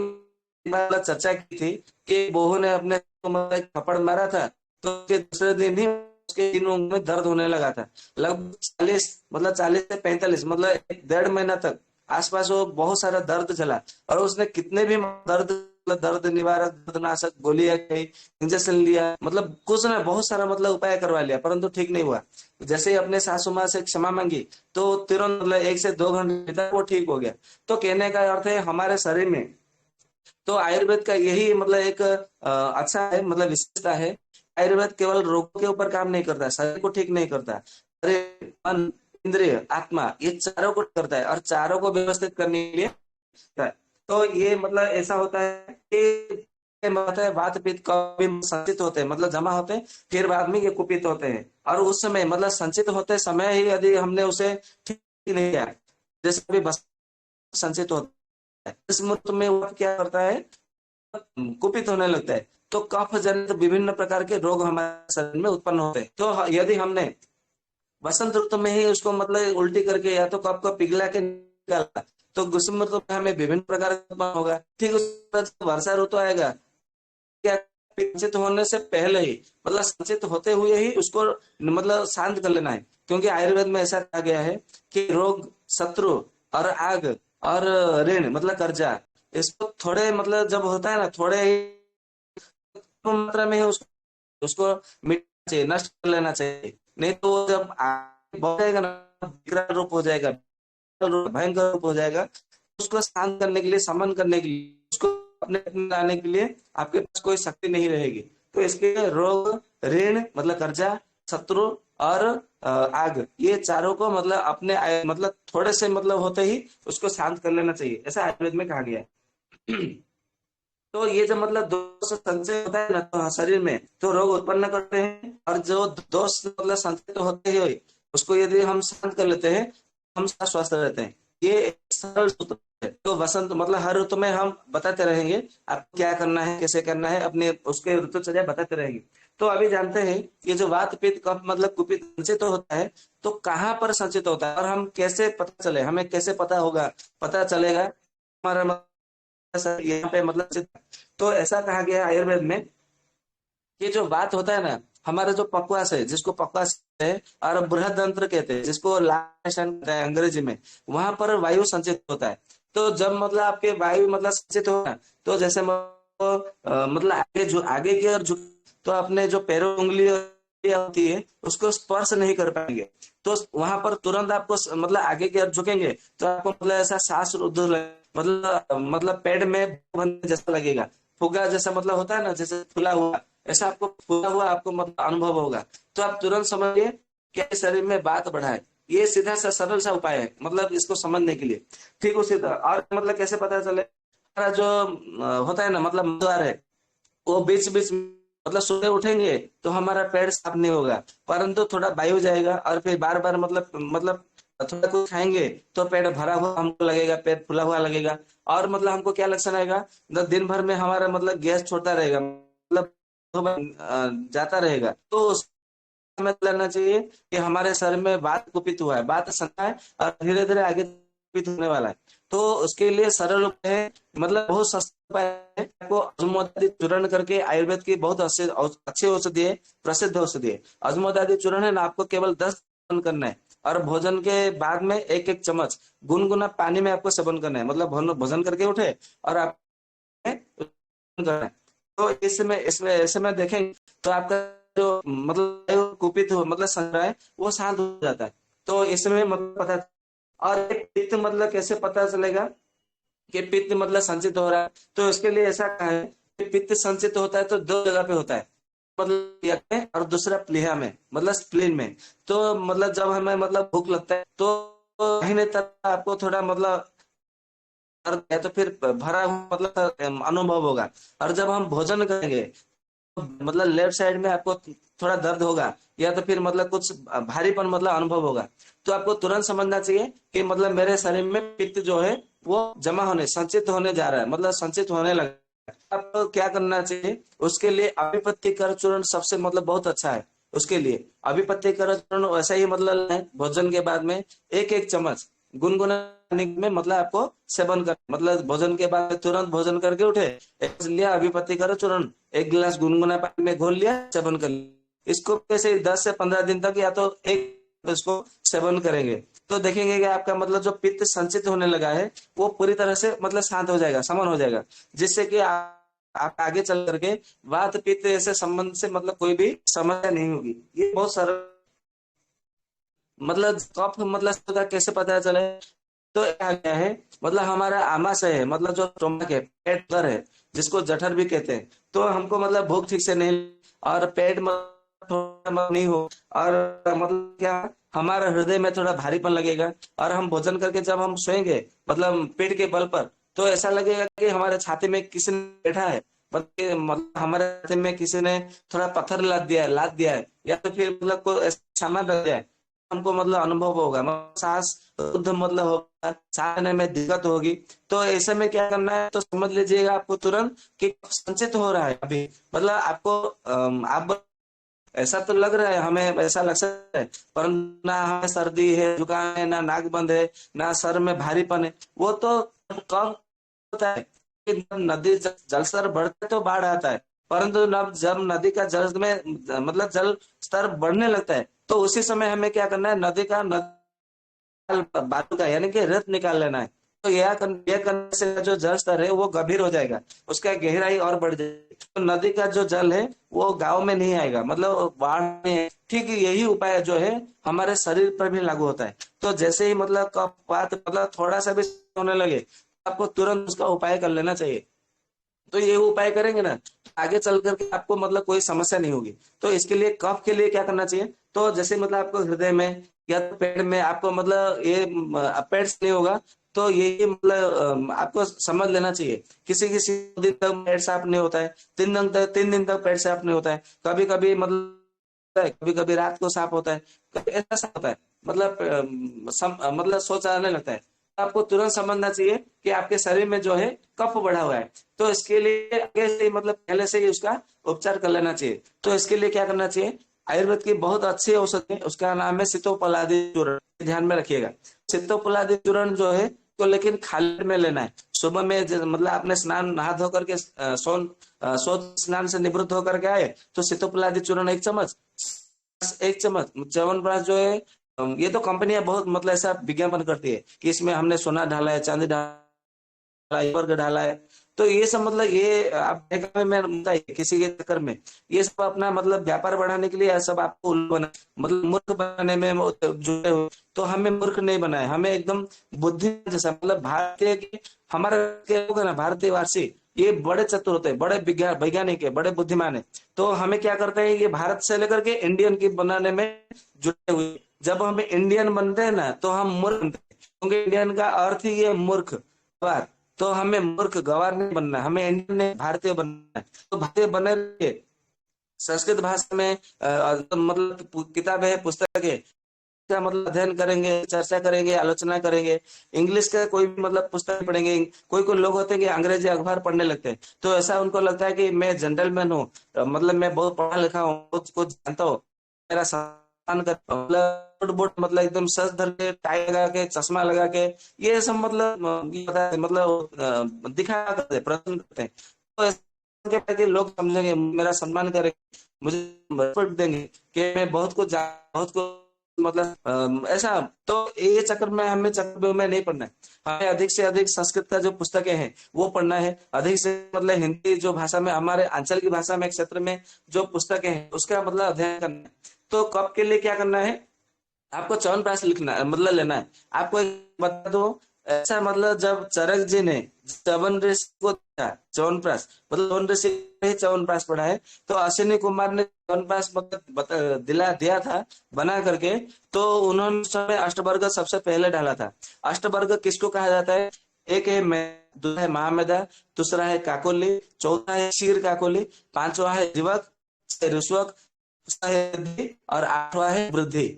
मतलब चर्चा की थी कि बहू ने अपने को मतलब एक थप्पड़ मारा था, तो उसके दूसरे दिन ही उसके 3 उंगलियों में दर्द होने लगा था, लगभग 40 से 45 मतलब 1.5 महीना तक आसपास वो बहुत सारा दर्द चला, और उसने कितने भी दर्द मतलब दर्द निवारक, दर्दनाशक गोलियां खाई, इंजेक्शन लिया, मतलब कुछ ना बहुत सारा मतलब उपाय करवा लिया, परंतु ठीक नहीं हुआ। जैसे ही अपने सासू माँ से क्षमा मांगी, तो तुरंत मतलब 1 से 2 घंटे भीतर वो ठीक हो गया। तो कहने का अर्थ है हमारे शरीर में, तो आयुर्वेद का यही मतलब एक अच्छा है मतलब विशेषता है। आयुर्वेद केवल रोगों के ऊपर काम नहीं करता, शरीर को ठीक नहीं करता, शरीर, मन, इंद्रिय, आत्मा, ये चारों को करता है, और चारों को व्यवस्थित करने के लिए करता है। तो ये मतलब ऐसा होता है कि होता है वात पित्त कभी संचित होते हैं, मतलब जमा होते हैं, फिर बाद में ये कुपित होते हैं, और उस समय मतलब संचित होते समय ही यदि हमने उसे ठीक नहीं किया, जैसे अभी बस संचित होता है, इस मुहूर्त में वो क्या करता है, कुपित होने लगता है, तो कफ जनित विभिन्न प्रकार के रोग हमारे शरीर में उत्पन्न होते हैं। तो यदि हमने वसंत ऋतु में ही उसको मतलब उल्टी करके या तो कफ को पिघला के निकाला, तो ग्रीष्म ऋतु में हमें विभिन्न प्रकार का उत्पन्न होगा। ठीक उस तरह से वर्षा ऋतु आएगा, क्या संचित होने से पहले ही मतलब संचित होते हुए ही उसको मतलब शांत कर लेना है, क्योंकि आयुर्वेद में ऐसा कहा गया है कि रोग, शत्रु और आग और ऋण मतलब कर्जा, इसको थोड़े मतलब जब होता है ना थोड़े ही मात्रा में ही उसको मिटाना चाहिए, नष्ट कर लेना चाहिए, नहीं तो वो जब आगे बढ़ जाएगा ना, विकराल रूप हो जाएगा, भयंकर रूप हो जाएगा, उसको शांत करने के लिए, समन करने के लिए, उसको अपने लाने के लिए आपके पास कोई शक्ति नहीं रहेगी। तो इसके लिए रोग, ऋण मतलब कर्जा, शत्रु और आग, ये चारों को मतलब अपने मतलब थोड़े से मतलब होते ही उसको शांत कर लेना चाहिए, ऐसा आयुर्वेद में कहा गया है। तो ये जब मतलब दोष संचय होता है ना तो शरीर में, तो रोग उत्पन्न करते हैं, और जो दोष मतलब संचय तो होते ही हुए, उसको यदि हम शांत कर लेते हैं, हम स्वस्थ रहते हैं। ये एक सरल सूत्र है। तो वसंत मतलब हर ऋतु में हम बताते रहेंगे आपको क्या करना है, कैसे करना है, अपने उसके ऋतुचर्या बताते रहेंगे। तो अभी जानते हैं ये जो वात पित्त कफ मतलब कुपित संचित तो होता है, तो कहाँ पर संचित होता है और हम कैसे पता चले, हमें कैसे पता होगा, पता चलेगा हमारा यहाँ पे मतलब तो ऐसा कहा गया है आयुर्वेद में कि जो बात होता है ना, हमारा जो पक्वास है, जिसको पक्वास है और बृहदंत्र कहते हैं, जिसको लाशन कहते हैं अंग्रेजी में, वहां पर वायु संचित होता है। तो जब मतलब आपके वायु मतलब संचित होगा, तो जैसे मतलब आगे जो आगे की ओर झुक, तो अपने जो पैरों उंगली होती है उसको स्पर्श नहीं कर पाएंगे। तो वहां पर तुरंत आपको मतलब आगे की ओर झुकेंगे तो आपको मतलब ऐसा सांस रुद्ध मतलब पेट में जैसा लगेगा, फुगा जैसा मतलब होता है ना, जैसे फुला हुआ, ऐसा आपको फुला हुआ आपको मतलब अनुभव होगा। तो आप तुरंत समझिए कि शरीर में बात बढ़ा है। ये सीधा सा सरल सा उपाय है मतलब इसको समझने के लिए। ठीक उसी तरह और मतलब कैसे पता चले, हमारा जो होता है ना मतलब द्वार है, वो बीच बीच मतलब सुबह उठेंगे तो हमारा पेट साफ नहीं होगा, परंतु थोड़ा वायु जाएगा और फिर बार बार मतलब थोड़ा कुछ खाएंगे तो पेट भरा हुआ हमको लगेगा, पेट फूला हुआ लगेगा। और मतलब हमको क्या लक्षण आएगा, मतलब दिन भर में हमारा मतलब गैस छोड़ता रहेगा, मतलब जाता रहेगा। तो उस हमें लगना चाहिए कि हमारे शरीर में वात कुपित हुआ है, वात संता है और धीरे धीरे आगे कुपित होने वाला है। तो उसके लिए सरल उपाय है, मतलब बहुत सस्ता उपाय है। आपको अजमोदादी चूर्ण करके, आयुर्वेद की बहुत अच्छी औषधि है, प्रसिद्ध औषधि है अजमोदादी चूर्ण है ना। आपको केवल 10 सेवन करना है और भोजन के बाद में एक एक चम्मच गुनगुना पानी में आपको सेवन करना है। मतलब भोजन करके उठे और आप करना है। तो इसमें ऐसे में देखेंगे तो आपका जो मतलब कुपित हो मतलब संग्रह है वो शांत हो जाता है। तो इसमें मतलब पता। और एक पित्त मतलब कैसे पता चलेगा कि पित्त मतलब संचित हो रहा है, तो इसके लिए ऐसा कहा है कि पित्त संचित होता है तो दो जगह पे होता है, मतलब यक में और दूसरा प्लीहा में मतलब स्प्लीन में। तो मतलब जब हमें मतलब भूख लगता है तो दाहिने तरफ आपको थोड़ा मतलब दर्द है तो फिर भरा हुआ मतलब अनुभव होगा। और जब हम भोजन करेंगे मतलब लेफ्ट साइड में आपको थोड़ा दर्द होगा या तो फिर मतलब कुछ भारीपन मतलब अनुभव होगा। तो आपको तुरंत समझना चाहिए कि मतलब मेरे शरीर में पित्त जो है वो जमा होने संचित होने जा रहा है, मतलब संचित होने लगा। आपको क्या करना चाहिए, उसके लिए अभिपत्तिकर चूर्ण सबसे मतलब बहुत अच्छा है। उसके लिए अभिपत्तिकर चूर्ण वैसा ही मतलब है, भोजन के बाद में एक एक चम्मच गुनगुना पानी में मतलब आपको सेवन कर, मतलब भोजन के बाद तुरंत भोजन करके उठे एक लिया अभिपत्तिकर चूर्ण, एक गिलास गुनगुना पानी में घोल लिया, सेवन कर लिया। इसको कैसे 10 से 15 दिन तक या तो एक इसको सेवन करेंगे तो देखेंगे कि आपका मतलब जो पित्त संचित होने लगा है वो पूरी तरह से मतलब शांत हो जाएगा, समन हो जाएगा। जिससे कि आप आगे चल करके वात पित्त ऐसे संबंध से मतलब कोई भी समस्या नहीं होगी। ये बहुत सरल मतलब कफ मतलब कैसे पता चले, तो क्या गया है मतलब हमारा आमाशय है, मतलब जो स्टोमक है, पेट भर है, जिसको जठर भी कहते हैं। तो हमको मतलब भूख ठीक से नहीं और पेट में थोड़ा नहीं हो और मतलब क्या हमारा हृदय में थोड़ा भारीपन लगेगा। और हम भोजन करके जब हम सोएंगे मतलब पेट के बल पर, तो ऐसा लगेगा कि हमारे छाती में किसी ने बैठा है, मतलब हमारे छाती में किसी ने थोड़ा पत्थर लाद दिया है या तो फिर मतलब कोई ऐसा सामान रख दिया है। हमको मतलब अनुभव होगा, मतलब सांस शुद्ध मतलब होगा, सांस लेने में दिक्कत होगी। तो ऐसे में क्या करना है, तो समझ लीजिएगा आपको तुरंत कि संचित हो रहा है अभी। मतलब आपको आप ऐसा तो लग रहा है, हमें ऐसा लग सकता है, पर ना हमें सर्दी है, जुकाम है, ना नाक बंद है, ना सर में भारीपन है। वो तो कब होता है कि जब नदी जल स्तर बढ़ता है तो बाढ़ आता है, परंतु जब नदी का जल में मतलब जल स्तर बढ़ने लगता है तो उसी समय हमें क्या करना है, नदी का बालू का यानी कि रेत निकाल लेना है। तो यह करने से जो जल स्तर है वो गंभीर हो जाएगा, उसका गहराई और बढ़ जाएगी। तो नदी का जो जल है वो गांव में नहीं आएगा, मतलब बाढ़ में। ठीक यही उपाय जो है हमारे शरीर पर भी लागू होता है। तो जैसे ही मतलब कपवात मतलब थोड़ा सा भी होने लगे, आपको तुरंत उसका उपाय कर लेना चाहिए। तो ये उपाय करेंगे ना, आगे चल करके आपको मतलब कोई समस्या नहीं होगी। तो इसके लिए कफ के लिए क्या करना चाहिए, तो जैसे मतलब आपको हृदय में या तो पेट में आपको मतलब ये पेट से नहीं होगा, तो ये मतलब आपको समझ लेना चाहिए। किसी किसी दिन तक पेट साफ नहीं होता है, 3 दिन तक पेट साफ नहीं होता है, कभी कभी मतलब कभी कभी रात को साफ होता है, कभी ऐसा साफ होता है, मतलब मतलब सोच आने लगता है। आपको तुरंत समझना चाहिए कि आपके शरीर में जो है कफ बढ़ा हुआ है। तो इसके लिए आगे से मतलब पहले से ही उसका उपचार कर लेना चाहिए। तो इसके लिए क्या करना चाहिए, आयुर्वेद की बहुत अच्छी औषधि है, उसका नाम है सितोपलादी चूर्ण, ध्यान में रखिएगा। सितोपलादी चूर्ण जो है तो लेकिन खाली पेट में लेना है, सुबह में मतलब आपने स्नान नहा धो करके सोच स्नान से निवृत्त होकर के आए तो सितोपलादी चूर्ण 1 चम्मच, 1 चम्मच च्यवनप्राश जो है, ये तो कंपनियां बहुत मतलब ऐसा विज्ञापन करती है कि इसमें हमने सोना डाला है, चांदी डाला है, वर्ग डाला है। तो ये सब मतलब ये आप देखा मैं बताइए किसी के चक्कर में ये सब अपना मतलब व्यापार बढ़ाने के लिए ये सब आपको उल्लू बना मतलब मूर्ख बनाने में वो जुड़े हुए। तो हमें मूर्ख नहीं बनाए, हमें एकदम बुद्धि जैसा मतलब भारतीय की हमारे के लोग है ना भारतीय वासी, ये बड़े चतुर होते हैं, बड़े वैज्ञानिक है, बड़े बुद्धिमान है। तो हमें क्या करते हैं ये भारत से लेकर के इंडियन की बनाने में जुड़े हुए। जब हमें इंडियन बनते हैं ना तो हम मूर्ख बनते हैं, क्योंकि इंडियन का अर्थ ही है मूर्ख गवार। तो हमें मूर्ख गवार नहीं बनना है, हमें इंडियन नहीं भारतीय बनना है। तो भारतीय बने रहिए। संस्कृत भाषा में मतलब किताब है, पुस्तक है, का मतलब अध्ययन करेंगे, चर्चा करेंगे, आलोचना करेंगे। इंग्लिश का कोई भी मतलब पुस्तक पढ़ेंगे। कोई कोई लोग होते हैं कि अंग्रेजी अखबार पढ़ने लगते हैं, तो ऐसा उनको लगता है कि मैं जेंटलमैन हूँ, मतलब मैं बहुत पढ़ा लिखा हूँ, कुछ जानता हूँ, मेरा सम्मान कर मतलब बोट मतलब एकदम सज धर के टाई लगा के चश्मा लगा के ये सब मतलब ये होता है, मतलब दिखा करते हैं, प्रदर्शन करते हैं। तो ऐसा क्या है कि लोग समझेंगे, मेरा सम्मान करेंगे, मुझे रिस्पेक्ट देंगे कि मैं बहुत कुछ मतलब ऐसा। तो ये चक्कर में हमें चक्कर में नहीं पढ़ना है, हमें अधिक से अधिक संस्कृत का जो पुस्तकें हैं वो पढ़ना है। अधिक से मतलब हिंदी जो भाषा में हमारे अंचल की भाषा में क्षेत्र में जो पुस्तकें हैं उसका मतलब अध्ययन करना है। तो कब के लिए क्या करना है, आपको च्यवनप्राश लिखना है मतलब लेना है। आपको एक बता दो, ऐसा मतलब जब चरक जी ने च्यवन ऋषि को दिया च्यवनप्राश, मतलब च्यवन ऋषि ने च्यवनप्राश पढ़ा है, तो अश्विनी कुमार ने च्यवनप्राश दिला दिया था बना करके। तो उन्होंने उस समय अष्टवर्ग सबसे पहले डाला था। अष्टवर्ग किसको कहा जाता है, एक है दूसरा है महामेधा, दूसरा है काकोली, चौथा है क्षीर काकोली, पांचवा है जीवक, ऋष्वक, और आठवां है वृद्धि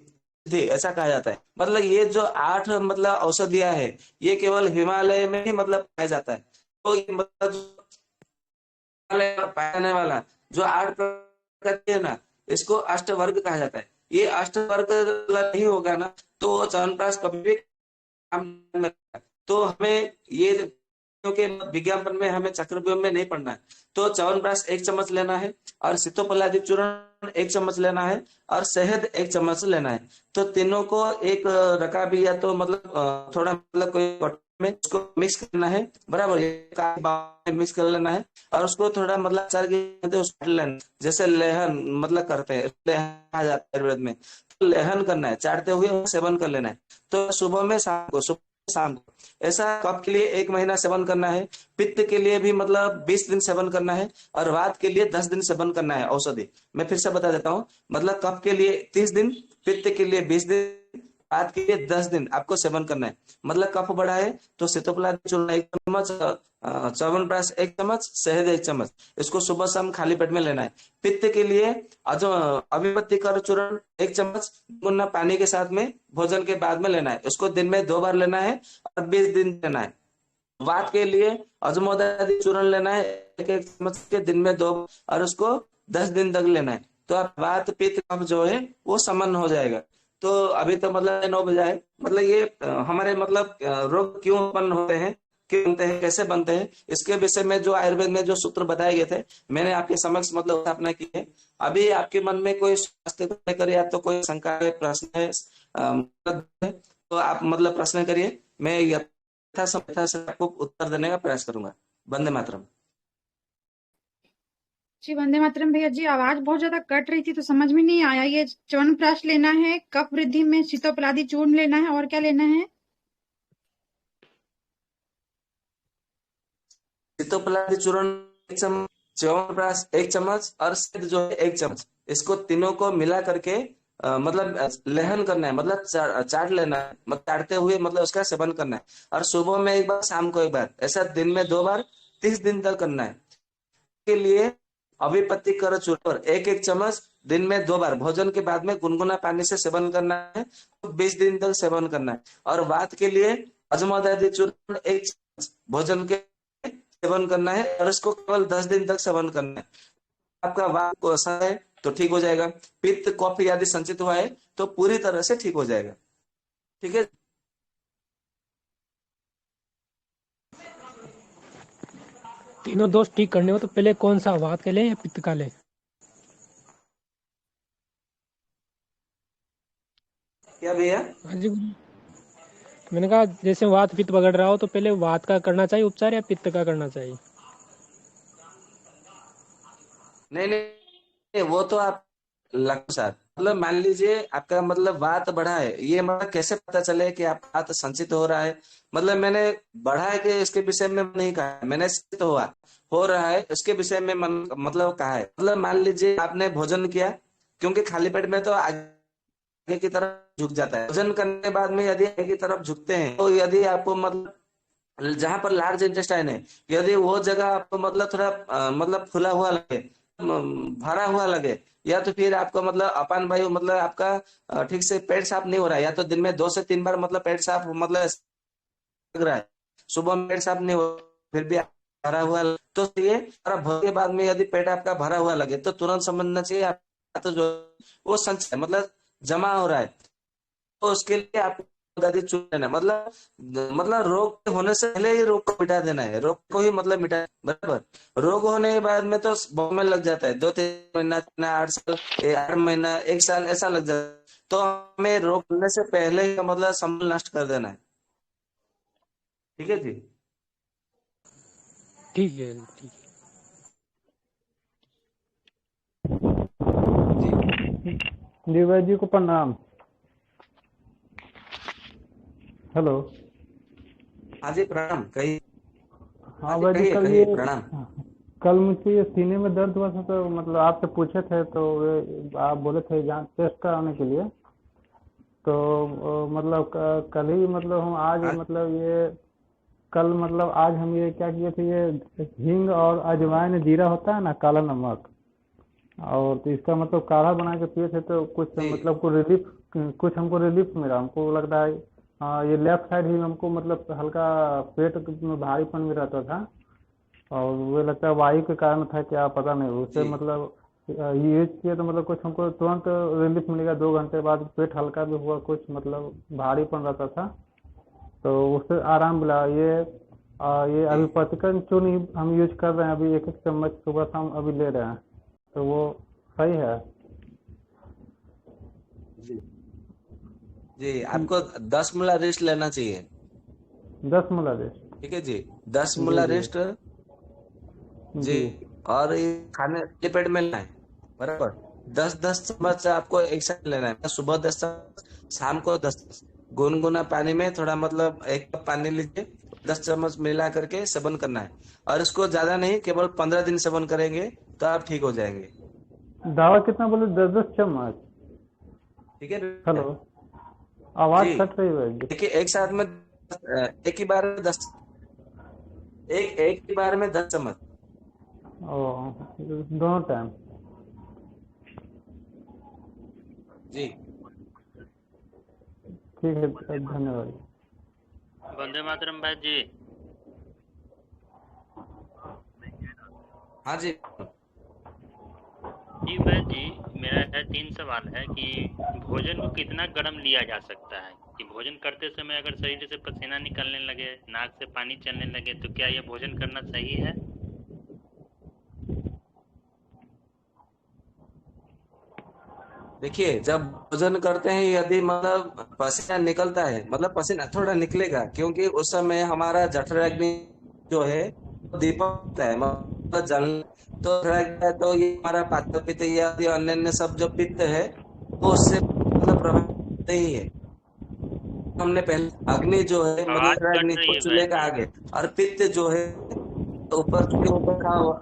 थी, ऐसा कहा जाता है। मतलब ये जो 8 मतलब औषधियां है ये केवल हिमालय में ही मतलब पाया जाता है। तो ये मतलब हिमालय में पाया जाने वाला जो 8 प्रकृति है ना, इसको अष्टवर्ग कहा जाता है। ये अष्टवर्ग अगर नहीं होगा ना तो च्यवनप्राश कभी भी काम नहीं आएगा। तो हमें ये क्योंकि विज्ञापन में हमें चक्रव्यूह में नहीं पढ़ना है। तो च्यवनप्राश 1 चम्मच लेना है, और सितोपलादी चूर्ण 1 चम्मच लेना है, और शहद 1 चम्मच लेना है। तो तीनों को एक रकाबी या तो मतलब थोड़ा मतलब कोई बर्तन में उसको मिक्स करना है, बराबर मिक्स कर लेना है। और उसको थोड़ा मतलब अचार की उसको काट लेना है। जैसे लेहन मतलब करते हैं, लेहन कहा जाता है आयुर्वेद में। तो लेहन करना है, चाटते हुए सेवन कर लेना है। तो सुबह में शाम को, सुबह शाम को, ऐसा कफ के लिए 1 महीना सेवन करना है। पित्त के लिए भी मतलब 20 दिन सेवन करना है, और वात के लिए 10 दिन सेवन करना है औषधि। मैं फिर से बता देता हूँ, मतलब कफ के लिए 30 दिन, पित्त के लिए 20 दिन, वात के लिए 10 दिन आपको सेवन करना है। मतलब कफ बढ़ा है तो सितोपलाद चूर्ण 1 चम्मच, च्यवनप्राश 1 चम्मच, शहद 1 चम्मच, इसको सुबह शाम खाली पेट में लेना है। पित्त के लिए अभिपत्ति कर चूर्ण 1 चम्मच गुना पानी के साथ में भोजन के बाद में लेना है। इसको दिन में 2 बार लेना है और 20 दिन लेना है। वात के लिए अजमोदादी चूर्ण लेना है 1 1 चम्मच के दिन में 2, और उसको 10 दिन तक लेना है। तो आप वात पित्त कफ जो है वो समन हो जाएगा। तो अभी तो मतलब 9 बजा है, मतलब ये हमारे मतलब रोग क्यों उत्पन्न होते हैं, क्यों बनते हैं, कैसे बनते हैं, इसके विषय में जो आयुर्वेद में जो सूत्र बताए गए थे मैंने आपके समक्ष मतलब स्थापना की है। अभी आपके मन में कोई स्वास्थ्य को लेकर या तो कोई शंका है, प्रश्न है, मतलब है, तो आप मतलब प्रश्न करिए, मैं यथा से आपको उत्तर देने का प्रयास करूंगा। वंदे मातरम। जी वंदे मातरम भैया जी, आवाज बहुत ज्यादा कट रही थी तो समझ में नहीं आया। ये च्यवनप्राश लेना है, कफ वृद्धि में सितोपलादी चूर्ण लेना है, और क्या लेना है? सितोपलादी चूर्ण 1 चम्मच, च्यवनप्राश 1 चम्मच, और शहद जो है 1 चम्मच, इसको तीनों को मिला करके मतलब लेहन करना है, मतलब चाट लेना है, मतलब चाटते हुए मतलब उसका सेवन करना है। और सुबह में 1 बार, शाम को 1 बार, ऐसा दिन में 2 बार 30 दिन तक करना है। के लिए अभिपत्ति कर चूर्ण 1 1 चम्मच दिन में 2 बार भोजन के बाद में गुनगुना पानी से सेवन करना है, 20 दिन तक सेवन करना है। और वात के लिए अजमोदादी चूर्ण 1 चम्मच भोजन के सेवन करना है, और इसको केवल 10 दिन तक सेवन करना है। आपका वात को असर है तो ठीक हो जाएगा। पित्त कफ आदि संचित हुआ है तो पूरी तरह से ठीक हो जाएगा। ठीक है। तीनों दोष ठीक करने हो तो पहले कौन सा, वात का लें या पित्त का लें? क्या भैया? हाँ जी गुरु। मैंने कहा जैसे वात पित्त पकड़ रहा हो तो पहले वात का करना चाहिए उपचार या पित्त का करना चाहिए? नहीं नहीं नहीं, वो तो आप लक्षण साथ मतलब मान लीजिए आपका मतलब वात बढ़ा है, ये मतलब कैसे पता चले कि आप वात संचित हो रहा है? मतलब मैंने बढ़ा है कि इसके विषय में नहीं कहा, मैंने संचित हुआ हो रहा है इसके विषय में मतलब कहा है। मतलब मान लीजिए आपने भोजन किया, क्योंकि खाली पेट में तो आगे की तरफ झुक जाता है, भोजन करने के बाद में यदि आगे की तरफ झुकते हैं तो यदि आपको मतलब जहां पर लार्ज इंटेस्टाइन है, यदि वो जगह आपको मतलब थोड़ा मतलब फुला हुआ लगे, भरा हुआ लगे, या तो फिर आपको मतलब अपान वायु मतलब आपका ठीक से पेट साफ नहीं हो रहा है, या तो दिन में 2 से 3 बार मतलब पेट साफ मतलब लग रहा है, सुबह में पेट साफ नहीं हो फिर भी भरा हुआ तो ये और भोजन के बाद में यदि पेट आपका भरा हुआ लगे तो तुरंत समझना चाहिए आप तो जो वो संचय मतलब जमा हो रहा है। तो उसके लिए आपको गति चुन लेना मतलब रोग होने से पहले ही रोग को मिटा देना है, रोग को ही मतलब मिटा बराबर। रोग होने के बाद में तो बहुत में लग जाता है, 2-3 महीना 8 साल 8 महीना 1 साल ऐसा लग जाता है। तो हमें रोग होने से पहले ही मतलब संबल नष्ट कर देना है। ठीक है जी। ठीक है, ठीक जी जी वैद्य जी को प्रणाम। हेलो। हाँ जी प्रणाम, कहिए। हाँ हाँ जी वैद्य जी, कहिए कहिए प्रणाम। कल मुझे ये सीने में दर्द हुआ था तो मतलब आपसे पूछे थे तो आप बोले थे जांच टेस्ट कराने के लिए। तो मतलब कल ही मतलब हम आज हाँ मतलब ये कल मतलब आज हम ये क्या किए थे, ये हींग और अजवाइन जीरा होता है ना, काला नमक, और तो इसका मतलब काढ़ा बना के पिए थे तो कुछ जी मतलब कुछ हमको रिलीफ मिला। हमको लग रहा है ये लेफ्ट साइड ही हमको मतलब हल्का पेट में भारीपन भी रहता था, और वो लगता है वायु के कारण था क्या पता नहीं, उससे जी मतलब यूज किए तो मतलब कुछ हमको तुरंत रिलीफ मिलेगा। 2 घंटे बाद पेट हल्का भी हुआ, कुछ मतलब भारीपन रहता था तो उससे आराम मिला। ये जी अभी प्रतिकन चूर्ण हम यूज कर रहे हैं, अभी 1-1 चम्मच सुबह शाम अभी ले रहे हैं, तो वो सही है। जी जी आपको 10 मूला रेस्ट लेना चाहिए। 10 रेस्ट। ठीक है जी, 10 मूला जी जी रेस्ट। जी जी। और ये खाने के पेट में लेना है बराबर। 10-10 चम्मच आपको एक साथ लेना है, सुबह 10 चम्मच शाम को 10। गुनगुना पानी में थोड़ा मतलब 1 कप पानी लीजिए, 10 चम्मच मिला करके सेवन करना है। और इसको ज्यादा नहीं, केवल 15 दिन सेवन करेंगे तो आप ठीक हो जाएंगे। दवा कितना बोले? 10-10 चम्मच? ठीक है हेलो, भैया? आवाज जी कट रही है जी। देखिए, एक साथ में एक ही बार में 10, एक ही बार में 10 चम्मच। ओ, दोनों टाइम? जी ठीक है, धन्यवाद। वंदे मातरम भाई जी। हाँ जी जी भाई जी, मेरा 3 सवाल है कि भोजन को कितना गर्म लिया जा सकता है? कि भोजन करते समय अगर शरीर से पसीना निकलने लगे, नाक से पानी चलने लगे, तो क्या यह भोजन करना सही है? देखिए, जब भोजन करते हैं यदि मतलब पसीना निकलता है, मतलब पसीना थोड़ा निकलेगा, क्योंकि उस समय हमारा जठराग्नि जो है वो दीपक होता है, मतलब जल तो तो ये हमारा पाचन पित्त या अन्य अन्य सब जो पित्त है वो उससे मतलब प्रभावित नहीं है। हमने पहले अग्नि जो है मतलब आवाज जठराग्नि कट रही को है भाई चूल्हे का जी। आगे, और पित्त जो है तो ऊपर चूल्हे ऊपर खा हुआ।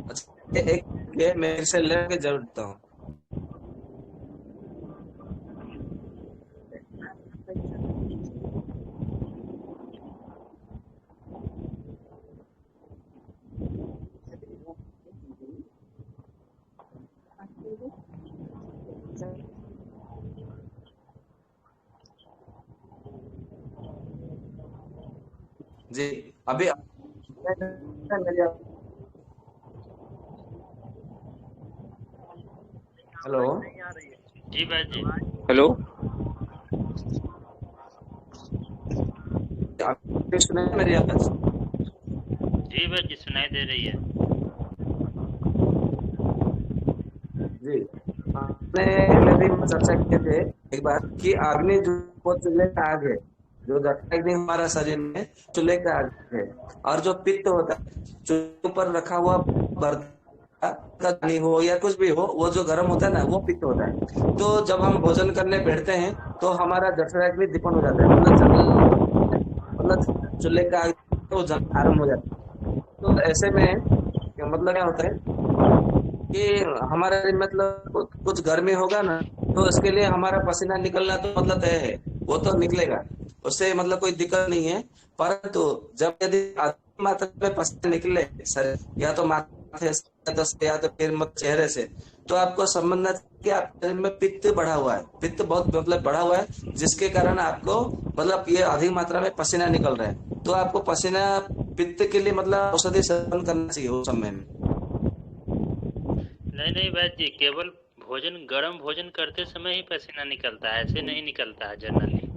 अच्छा एक मेरे से लेके जरूरता हूँ। जी अभी मेरी, हेलो जी भाई जी। हेलो। आपको सुनाई मेरी आवाज? जी वैद्य जी, सुनाई दे रही है। जी, हमने पहले भी चर्चा किए थे एक बार कि अग्नि जो वो चूल्हे का आग है, जो अग्नि हमारा शरीर में चूल्हे का आग है। और जो पित्त होता है, चूल्हे पर रखा हुआ बर्तन का पानी हो या कुछ भी हो, वो जो गर्म होता है ना, वो पित्त होता है। तो जब हम भोजन करने बैठते हैं तो हमारा जठराग्नि दीपन हो जाता है, मतलब जल, मतलब चूल्हे का आग तो जल आरंभ हो जाता है। तो ऐसे में मतलब क्या होता है कि हमारे मतलब कुछ गर्मी होगा ना, तो इसके लिए हमारा पसीना निकलना तो मतलब तय है, वो तो निकलेगा, उससे मतलब कोई दिक्कत नहीं है। परंतु जब यदि अधिक मात्रा में पसीना निकले सर, या तो माथे से या तो फिर चेहरे से, तो आपको समझना चाहिए कि आपके शरीर में पित्त बढ़ा हुआ है, पित्त बहुत मतलब बढ़ा हुआ है, जिसके कारण आपको मतलब ये अधिक मात्रा में पसीना निकल रहा है। तो आपको पसीना पित्त के लिए मतलब औषधि सेवन करना चाहिए उस समय में। नहीं नहीं वैद्य जी, केवल गर्म भोजन करते समय ही पसीना निकलता है, ऐसे नहीं निकलता है जनरली।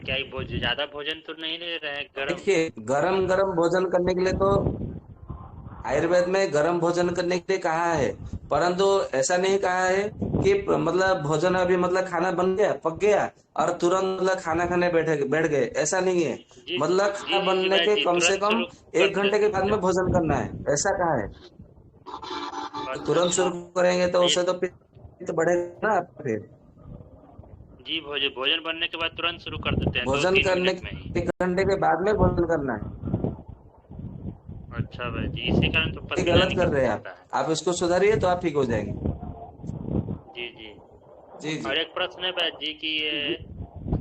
क्या ये ज्यादा भोजन तो नहीं ले रहे हैं गर्म? देखिए, गरम गरम भोजन करने के लिए तो आयुर्वेद में गरम भोजन करने के लिए कहा है, परंतु ऐसा नहीं कहा है कि मतलब भोजन अभी मतलब खाना बन गया पक गया और तुरंत मतलब खाना खाने बैठ गए, ऐसा नहीं है। जी मतलब जी खाना जी जी बनने के वैद्य जी, कम से तुरंत कम शुरू 1 घंटे के बाद करते। में भोजन करना है, ऐसा कहा है। तो अच्छा तुरंत अच्छा। शुरू करेंगे तो ये उससे तो पित्त बढ़ेगा ना आपका फिर। जी भोजन बनने के बाद तुरंत शुरू कर देते हैं, दो भोजन तीन करने मिनट में ही। के 1 घंटे के बाद में भोजन करना है। अच्छा वैद्य जी, इसी कारण तो ये पसीना गलत कर निकलने रहे हैं लगता है। आप इसको सुधारिए तो आप ठीक हो जाएंगे। जी जी। जी जी। और एक प्रश्न है वैद्य जी कि ये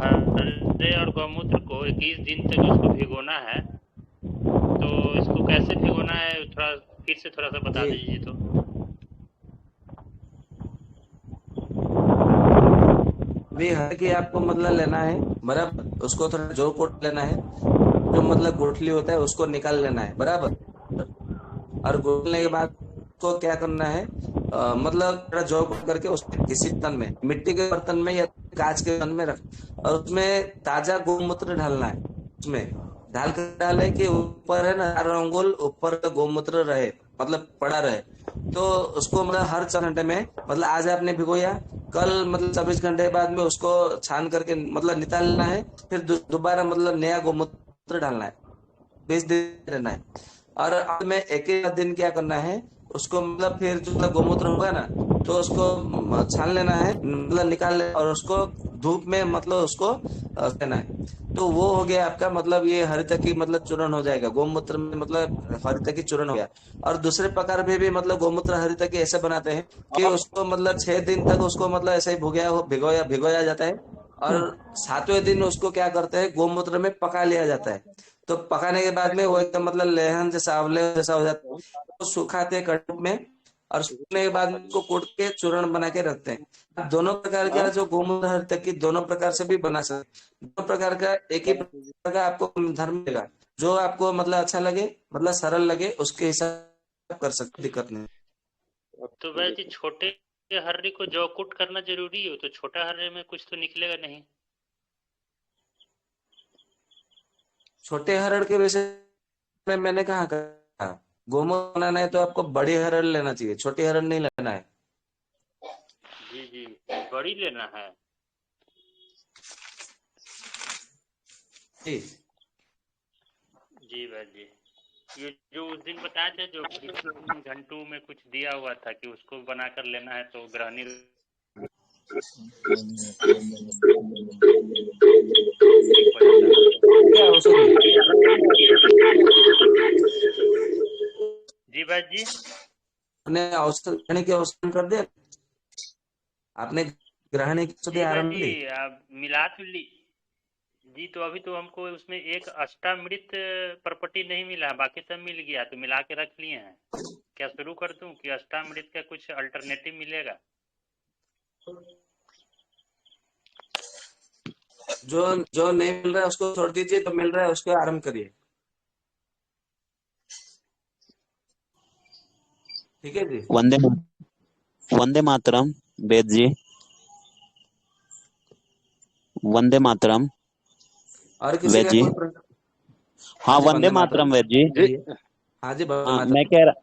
हर्रे और गौमूत्र को 21 दिन तक उसको भिगोना है, तो इसको कैसे भिगोना है, थोड़ा फिर से थोड़ा सा बता जी दीजिए तो। भी है कि आपको मतलब लेना है, बराबर, उसको थोड़ा जोर कोट लेना है, जो मतलब गुठली होता है उसको निकाल लेना है, बराबर। और घोलने के जी बाद को क्या करना है, मतलब थोड़ा जोर कोट करके उसमें किसी बर्तन में, मिट्टी के बर्तन में या कांच के बर्तन में रख, और उसमें ताजा गोमूत्र डालना है। उसमें डाल कर डाले कि ऊपर है ना 4 अंगुल ऊपर का गोमूत्र रहे, मतलब पड़ा रहे। तो उसको मतलब हर 4 घंटे में, मतलब आज आपने भिगोया, कल मतलब 24 घंटे बाद में उसको छान करके मतलब निकालना है, फिर दोबारा मतलब नया गोमूत्र डालना है, 20 दिन रहना है। और अंत में एक ही दिन क्या करना है, उसको मतलब फिर जो मतलब गोमूत्र होगा ना, तो उसको छान लेना है, मतलब निकाल ले, और उसको धूप में मतलब उसको देना है। तो वो हो गया आपका मतलब ये हरित की मतलब चूर्ण हो जाएगा, गोमूत्र में मतलब हरित की चूर्ण हो गया। और दूसरे प्रकार में भी मतलब गोमूत्र हरित की ऐसे बनाते हैं कि उसको मतलब 6 दिन तक उसको मतलब ऐसे ही भिगोया भिगोया जाता है। और 7वें दिन उसको क्या करते हैं, गोमूत्र में पका लिया जाता है। तो पकाने के बाद में वो एकदम मतलब लेहन जैसा आंवले जैसा हो जाता है। तो सुखाते हैं कटुक में, और सूखने के बाद में उसको कूट के चूर्ण बना के रखते हैं। आप दोनों प्रकार का जो गोमूत्र हरित की दोनों प्रकार से भी बना सकते हैं। दोनों प्रकार का एक ही प्रकार का आपको धर्म मिलेगा, जो आपको मतलब अच्छा लगे, मतलब सरल लगे, उसके हिसाब कर सकते, दिक्कत नहीं। तो वैद्य जी, छोटे हर्रे को जौ कूट करना जरूरी हो, तो छोटा हर्रे में कुछ तो निकलेगा नहीं? छोटे हरड़ के विषय में मैंने कहा गोमूत्र बनाना है तो आपको बड़ी हरड़ लेना चाहिए, छोटी हरड़ नहीं लेना है। जी जी, बड़ी लेना है। जी जी वैद्य जी, ये जो उस दिन बताया था, जो घंटू में कुछ दिया हुआ था कि उसको बनाकर लेना है तो ग्रहणी ठीक हो जाता है। क्या औषधि? जी वैद्य जी। आपने औषध ग्रहण की औषध कर दिया, आपने ग्रहण की औषधि जी आरंभ वैद्य ली? जी, आप मिला तो ली। जी, तो अभी तो हमको उसमें एक अष्टामृत प्रॉपर्टी नहीं मिला है, बाकी सब मिल गया, तो मिला के रख लिए हैं। क्या शुरू कर दूं कि अष्टामृत का कुछ अल्टरनेटिव मिलेगा? जो जो नहीं मिल रहा है उसको छोड़ दीजिए, तो मिल रहा है उसको आरंभ करिए। ठीक है जी। वंदे मातरम वेद जी, वंदे मातरम और किसी वेद का जी। कोई प्रश्न? हाँ, जी वंदे वंदे मातरम मातरम वैद जी। बोलिए। हाँ जी वंदे हाँ, मातरम।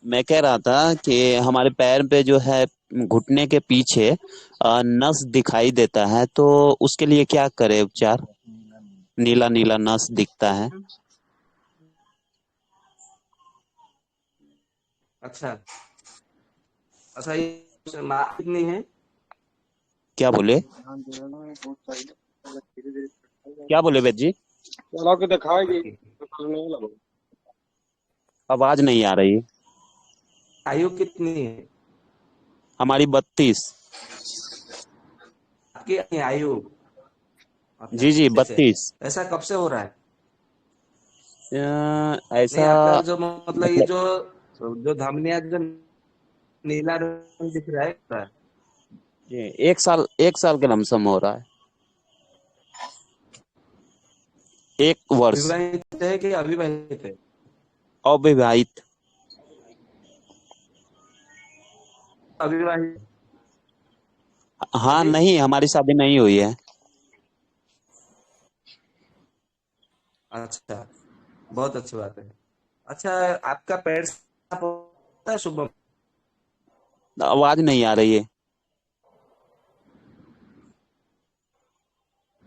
मैं कह रहा था कि हमारे पैर पे जो है घुटने के पीछे नस दिखाई देता है, तो उसके लिए क्या करे उपचार? नीला नीला नस दिखता है। अच्छा अच्छा, ये माप कितनी है? क्या बोले? क्या बोले वैद जी? आपकी आवाज नहीं आ रही। आयु कितनी है? हमारी 32। आपकी आयु? अच्छा जी जी, अच्छे से। 32। ऐसा कब से हो रहा है? नहीं ऐसा आपका जो मतलब ये मतलब जो जो धमनियां जो नीला रंग दिख रहा है, ये 1 साल के लमसम हो रहा है। 1 वर्ष। विवाहित है कि अविवाहित है? अविवाहित। अविवाहित। हाँ हाँ, जी। नहीं, हमारी शादी नहीं हुई है। अच्छा बहुत अच्छी बात है। अच्छा आपका पैर साफ होता है सुबह? आवाज नहीं आ रही है।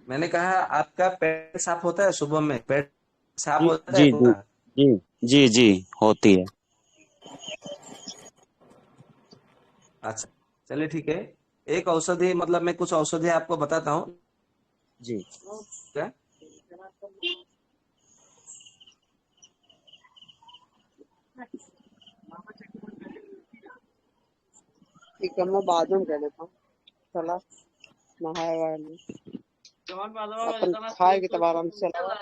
मैंने कहा आपका पैर साफ होता है सुबह में? पैर साफ जी होता है जी जी पूरा? जी जी जी, होती है। अच्छा चलिए ठीक है। एक औषधि मतलब मैं कुछ औषधि आपको बताता हूँ। जी क्या? ठीक है मैं बाद में कह देता हूँ। चला नहाए वाए में अपन खाए के तब आराम से चला।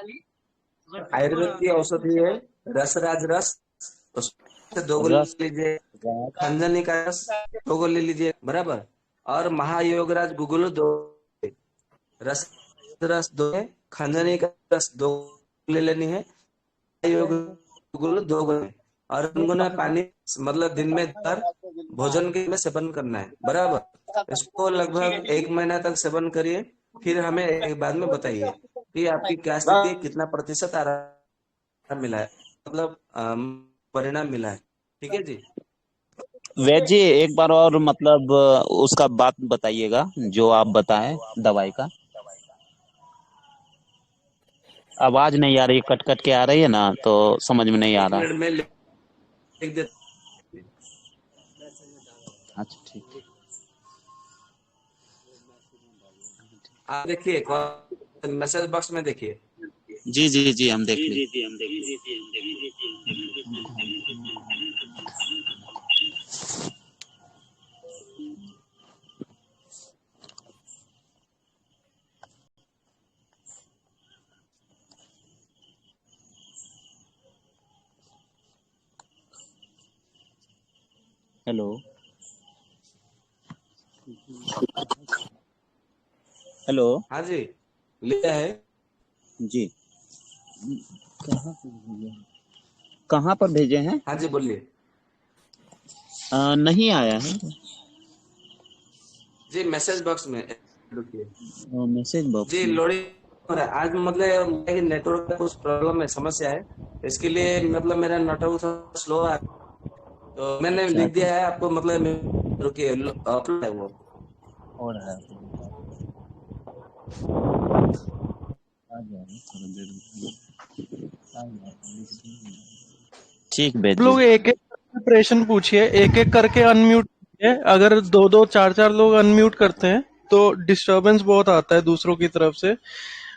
आयुर्वेद की औषधि है रसराज रस, उससे 2 गोली रस लीजिए। गाय। खंजनी का रस 2 गोली लीजिए बराबर। और महायोगराज गुगुल 2, रस रस 2 है, खंजनी का रस 2 ले लेनी है, योग गुगुल 2 गोली। और गुनगुना पानी मतलब दिन में 2 बार भोजन के में सेवन करना है बराबर। इसको लगभग 1 महीना तक सेवन करिए। फिर हमें एक बाद में बताइए कि आपकी क्या स्थिति है, कितना प्रतिशत आराम मिला है, मतलब परिणाम मिला है। ठीक है जी। वैद जी, एक बार और मतलब उसका बात बताइएगा जो आप बताएं दवाई का। आवाज नहीं आ रही, कट कट के आ रही है ना, तो समझ में नहीं आ एक रहा। मिनट में लिख देते। अच्छा ठीक। आप देखिए मैसेज बॉक्स में देखिए। जी जी जी, हम देख ली। Hello hello. हाँ जी लिया है। जी, कहाँ पर भेजे हैं? हाँ जी बोलिए। नहीं आया है। जी मैसेज बॉक्स में रुकिए। मैसेज बॉक्स जी में। लोडिंग हो रहा है आज, मतलब नेटवर्क का कुछ प्रॉब्लम है, समस्या है। इसके लिए मतलब मेरा नेटवर्क थोड़ा स्लो है, तो मैंने अच्छा लिख दिया है आपको, मतलब रुकिए अपलोड है वो। हो रहा है। आ जाएगा थोड़ा देर में। आ जाएगा। ठीक आप बेद जी। लोग एक एक प्रश्न पूछिए, एक एक करके अनम्यूट कीजिए। अगर दो दो चार चार लोग अनम्यूट करते हैं तो डिस्टरबेंस बहुत आता है दूसरों की तरफ से।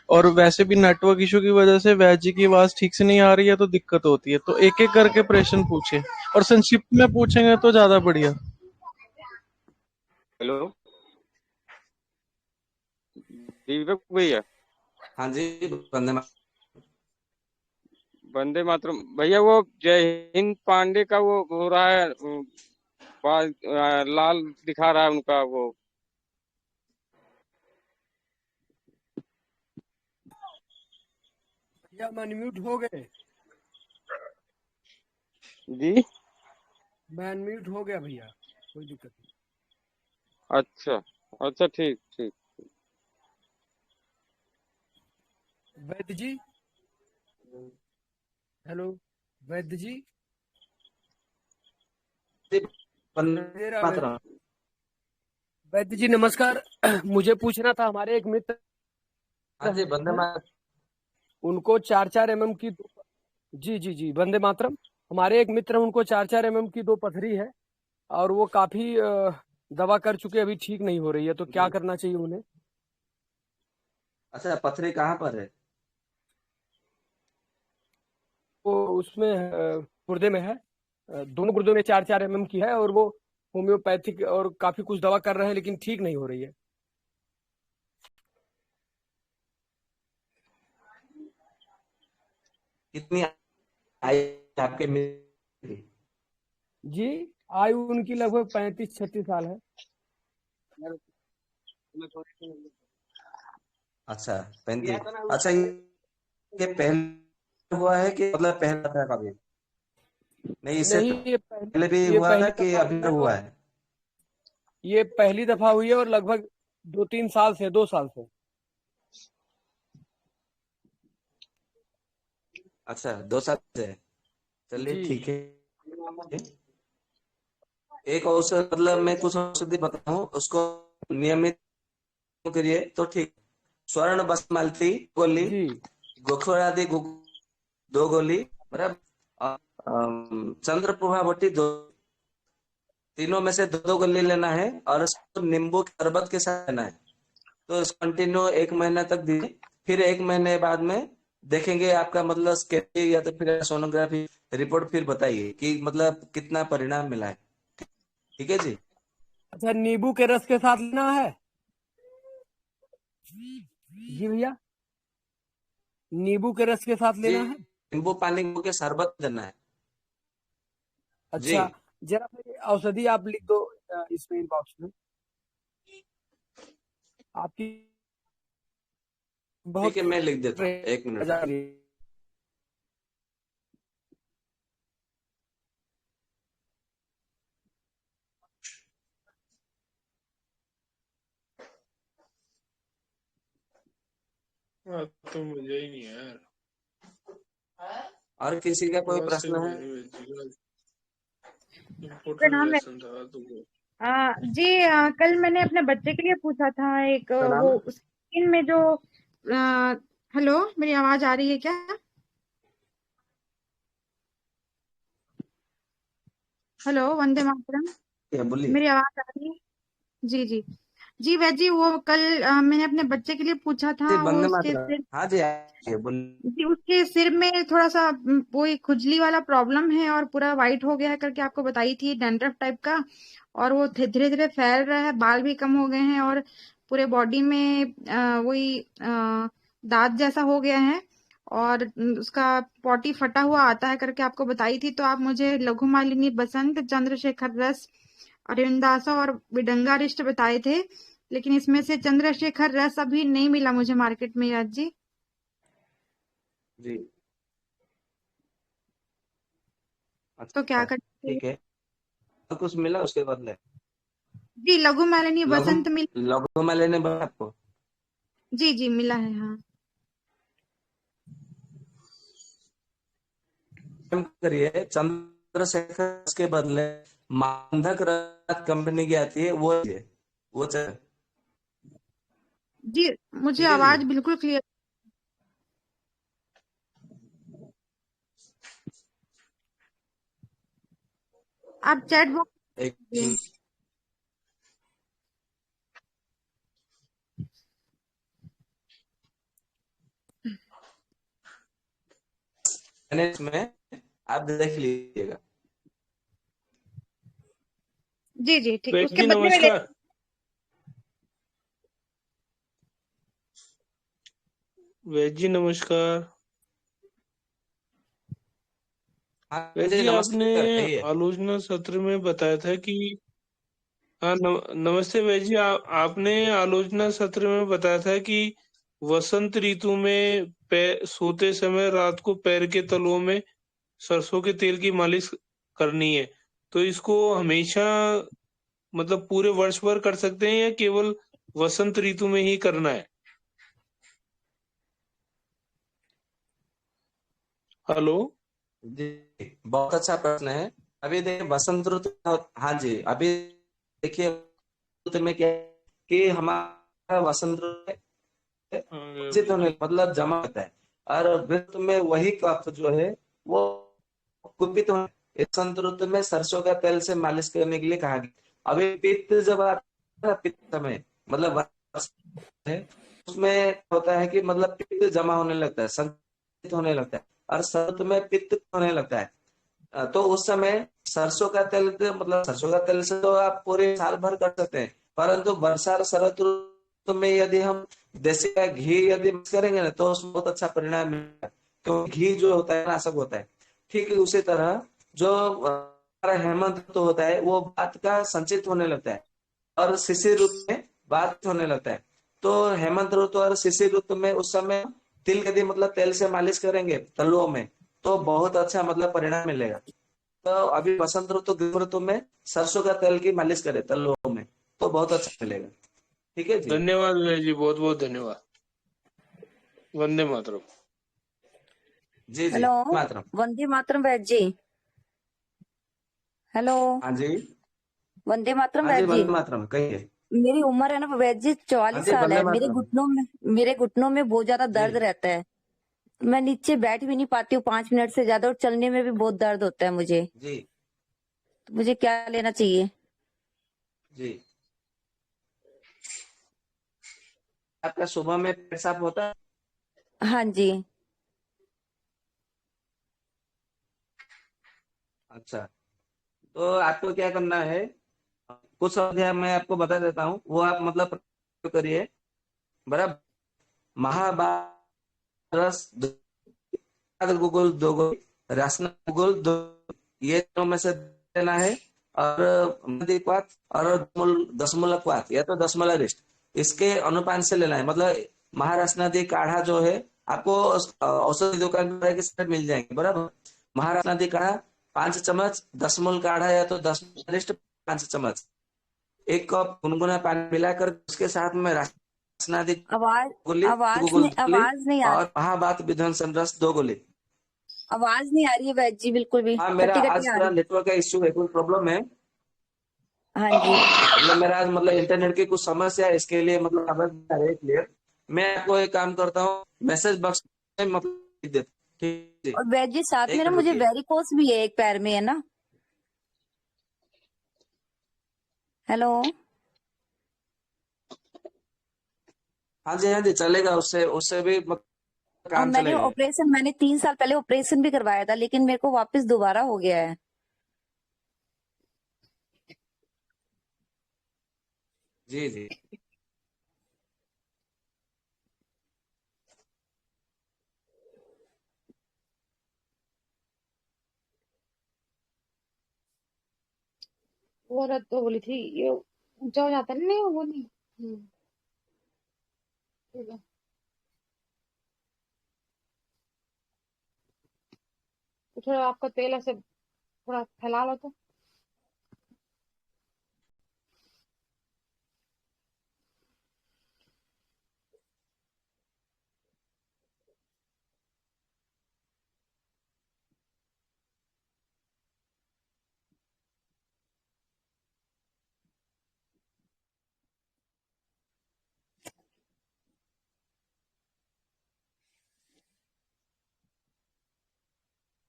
और वैसे भी नेटवर्क इशू की वजह से वैद जी की आवाज ठीक से नहीं आ रही है तो दिक्कत होती है। तो एक एक करके प्रश्न पूछिए और संक्षिप्त में पूछेंगे तो ज्यादा बढ़िया। हेलो दीपक भैया। हाँ जी वंदे वंदे मातरम भैया। वो जय हिंद पांडे का वो हो रहा है लाल दिखा रहा है उनका वो। भैया हम अनम्यूट हो गए। जी मैं अनम्यूट हो गया भैया, कोई दिक्कत नहीं। अच्छा अच्छा, ठीक ठीक। वैद्य जी हेलो वैद्य जी। वंदे मातरम। वैद्य जी नमस्कार। मुझे पूछना था, हमारे एक मित्र हाँ जी, वंदे हैं, मातरम। उनको 4-4 mm की जी जी जी वंदे मातरम। हमारे एक मित्र हैं, उनको 4-4 mm की 2 पथरी है और वो काफी दवा कर चुके, अभी ठीक नहीं हो रही है, तो क्या जी। करना चाहिए उन्हें? अच्छा, पथरी कहाँ पर है? वो उसमें गुर्दे में है, दोनों गुर्दों में 4-4 mm की है और वो होम्योपैथिक और काफी कुछ दवा कर रहे हैं लेकिन ठीक नहीं हो रही है। कितनी आयु है आपके मित्र की? जी, आयु उनकी लगभग 35-36 साल है। अच्छा, 35। अच्छा, ये पहले हुआ है कि मतलब पहला था कभी? नहीं, इससे नहीं, पहले भी ये हुआ था पहली कि दफा अभी हुई है हुआ और है? ये पहली दफा हुई है और लगभग 2-3 साल से, 2 साल से। अच्छा, 2 साल से है। चलिए जी ठीक है। एक औषध मतलब मैं कुछ औषधि बताऊं उसको नियमित करिए तो ठीक। स्वर्ण बसमती गोली, जी गोखोरादि 2 गोली, बराबर। चंद्रप्रभा बट्टी 2, तीनों में से 2 2 गोली लेना है और इसको नींबू के शरबत के साथ लेना है। तो इस कंटिन्यू 1 महीना तक दीजिए। फिर 1 महीने बाद में देखेंगे आपका मतलब स्कैनिंग या तो फिर सोनोग्राफी रिपोर्ट, फिर बताइए कि मतलब कितना परिणाम मिला है। ठीक है जी। अच्छा, नींबू के रस के साथ लेना है? जी भैया, नींबू के रस के साथ जी, लेना है? नींबू पानी के शरबत देना है जी। अच्छा, जरा मेरी औषधि आप लिख दो इसमें इनबॉक्स में। आपकी ठीक बहुत है, मैं लिख देता हूँ, 1 मिनट। तो मुझे ही नहीं है यार। और किसी का कोई बस प्रश्न है? इम्पोर्टेंट प्रणाम। लेसन था तो जी, कल मैंने अपने बच्चे के लिए पूछा था एक प्रणाम। वो स्किन में जो हेलो, मेरी आवाज आ रही है क्या? हेलो, वंदे मातरम। बोलिए। मेरी आवाज आ रही है? जी जी जी वैद जी, वो कल मैंने अपने बच्चे के लिए पूछा जी, था, वो वंदे उसके मातरम। सिर हाँ जी, आइए बोलिए। जी उसके सिर में थोड़ा सा वो एक खुजली वाला प्रॉब्लम है और पूरा वाइट हो गया है करके आपको बताई थी, डैंड्रफ टाइप का। और वो धीरे धीरे फैल रहा है, बाल भी कम हो गए हैं और पूरे बॉडी में वही दाग जैसा हो गया है और उसका पॉटी फटा हुआ आता है करके आपको बताई थी। तो आप मुझे लघु मालिनी बसंत, चंद्रशेखर रस, अरविंदासा और विडंगा रिष्ट बताए थे, लेकिन इसमें से चंद्रशेखर रस अभी नहीं मिला मुझे मार्केट में आज जी। जी, तो क्या अच्छा, करना चाहिए? ठीक है। तो कुछ मिला उसके बदले? जी, लघु मालिनी लघु बसंत मिल। लघु में लेने बता आपको। जी जी मिला है, हाँ। काम करिए, चंद्रशेखर के बदले मांधक रथ कंपनी की आती है, वो लीजिए, वो चल। जी, मुझे ठीक है जी। आवाज बिल्कुल क्लियर। आप चैट बॉक्स एक में इसमें आप देख लीजिएगा। जी जी ठीक, वैद उसके जी बदले में ले। नमस्कार। वैद जी नमस्कार। हाँ वैद जी, जी, आपने नमस्कार, कहिए। आलोचना सत्र में बताया था कि हाँ नमस्ते वैद जी, आपने आलोचना सत्र में बताया था कि वसंत ऋतु में सोते समय रात को पैर के तलुओं में सरसों के तेल की मालिश करनी है। तो इसको हमेशा मतलब पूरे वर्ष भर कर सकते हैं या केवल वसंत ऋतु में ही करना है? हेलो। जी, बहुत अच्छा प्रश्न है। अभी देखिए बसंत ऋतु, हाँ जी, अभी देखिए ऋतु में क्या है कि हमारा वसंत ऋतु में कुंजित होने मतलब जमा होता है, और ऋतु में वही कफ जो है वो कुपित होने, इस वसंत ऋतु में सरसों का तेल से मालिश करने के लिए कहा गया। अभी पित्त जब आता है पित्त समय मतलब है, उसमें होता है कि मतलब पित्त जमा होने लगता है, संकुचित होने लगता है, और शरद में पित्त होने लगता है। तो उस समय सरसों का तेल मतलब सरसों का तेल से तो आप पूरे साल भर कर सकते हैं, परंतु वर्षा और शरद ऋतु में यदि हम देसी का घी यदि मिक्स करेंगे ना तो उसमें बहुत अच्छा परिणाम मिलेगा, क्योंकि घी जो होता है नाशक होता है। ठीक है, उसी तरह जो हमारा हेमंत ऋतु होता है वो वात का संचित होने लगता है, और शिशिर ऋतु में बात होने लगता है। तो हेमंत ऋतु और शिशिर ऋतु में उस समय तिल यदि मतलब तेल से मालिश करेंगे तलुओं में तो बहुत अच्छा मतलब परिणाम मिलेगा। तो अभी बसंत ऋतु ग्रीष्म ऋतु में सरसों का तेल की मालिश करें तलुओं में तो बहुत अच्छा मिलेगा। ठीक है जी। धन्यवाद भैया जी, बहुत बहुत धन्यवाद। वंदे मातरम। जी जी, हेलो, मातरम। वंदे मातरम वैद जी। हेलो, हाँ जी, वंदे मातरम हाँ जी, वैद जी। वंदे मातरम कहिए। मेरी उम्र है ना वैद जी हाँ 44 जी, साल वंदे है। मातरम। मेरे घुटनों में बहुत ज्यादा जी दर्द रहता है। मैं नीचे बैठ भी नहीं पाती हूँ 5 मिनट से ज्यादा, और चलने में भी बहुत दर्द होता है मुझे। जी तो मुझे क्या लेना चाहिए? जी। आपका सुबह में पेट साफ होता है? हाँ जी। अच्छा, तो आपको क्या करना है, कुछ अध्याय मैं आपको बता देता हूँ, वो आप मतलब प्रयोग करिए। बराबर। महाभारत रस गूगल दो गो, रासना गूगल दो, ये दोनों में से लेना है। और नदीपात और दशमूलक या तो दशमलरिष्ट, इसके अनुपान से लेना है। मतलब महारासनादि काढ़ा जो है आपको औषधि दुकान पर मिल जाएंगे। बराबर। महारासनादि काढ़ा 5 चम्मच, दशमूल काढ़ा या तो दशमलरिष्ट 5 चम्मच, 1 कप गुनगुना पानी मिलाकर उसके साथ में रासनादि आवाज गोली, गूगल आवाज गोली, आवाज नहीं आ और महाभारत विध्वंसन रस 2 गोली। आवाज नहीं आ रही है वैद जी, बिल्कुल भी हाँ, मेरा कटी आज कटी आ थोड़ा रही। नेटवर्क का इश्यू है, कोई प्रॉब्लम है। हाँ जी। मतलब मेरा आज मतलब इंटरनेट की कुछ समस्या है, इसके लिए मतलब आवाज नहीं आ रही है क्लियर। मैं आपको एक काम करता हूँ, मैसेज बॉक्स में मतलब लिख देता हूँ। ठीक है जी, और वैद जी साथ में एक ना मिनट मुझे रुकिए। वेरिकोस भी है एक पैर में, है ना? हेलो। हाँ जी, हाँ जी, चलेगा, उससे उससे भी मतलब और काम चलेगा। मैंने 3 साल पहले ऑपरेशन भी करवाया था, लेकिन मेरे को वापस दोबारा हो गया है। जी जी। वो औरत तो बोली थी ये ऊंचा हो जाता है ना, नहीं वो नहीं। ठीक है। तो थोड़ा आपका तेल ऐसे थोड़ा फैला लो तो।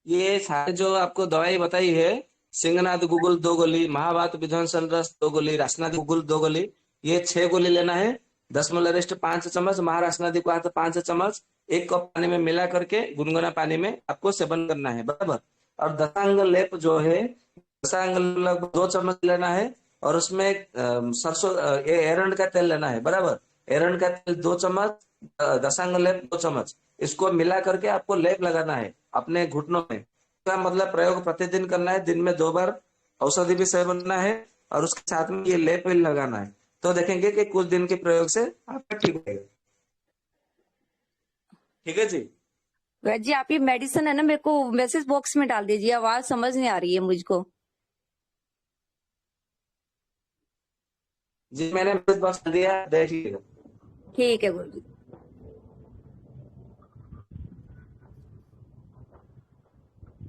ये सारे जो आपको दवाई बताई है, सिंहनाथ गूगल 2 गोली, महाभारत विध्वंसन रस 2 गोली, रासनादि गूगल 2 गोली, ये 6 गोली लेना है। दशमलरिष्ट 5 चम्मच, महारासनादि को 5 चम्मच, 1 कप पानी में मिला करके गुनगुना पानी में आपको सेवन करना है। बराबर। और दशांग लेप जो है, दशांग लगभग 2 चम्मच लेना है, और उसमें सरसों ये एरंड का तेल लेना है। बराबर। एरंड का तेल 2 चम्मच, दशांग लेप 2 चम्मच, इसको मिला करके आपको लेप लगाना है अपने घुटनों में। इसका मतलब प्रयोग प्रतिदिन करना है, दिन में 2 बार औषधि भी सेवन करना है, और उसके साथ में ये लेप भी लगाना है। तो देखेंगे कि कुछ दिन के प्रयोग से आपका ठीक हो जाएगा। ठीक है जी। वैद जी आप ये मेडिसिन है ना मेरे को मैसेज बॉक्स में डाल दीजिए, आवाज समझ नहीं आ रही है मुझको। जी, मैंने मैसेज बॉक्स दिया, देख लीजिएगा। ठीक है गुरु जी।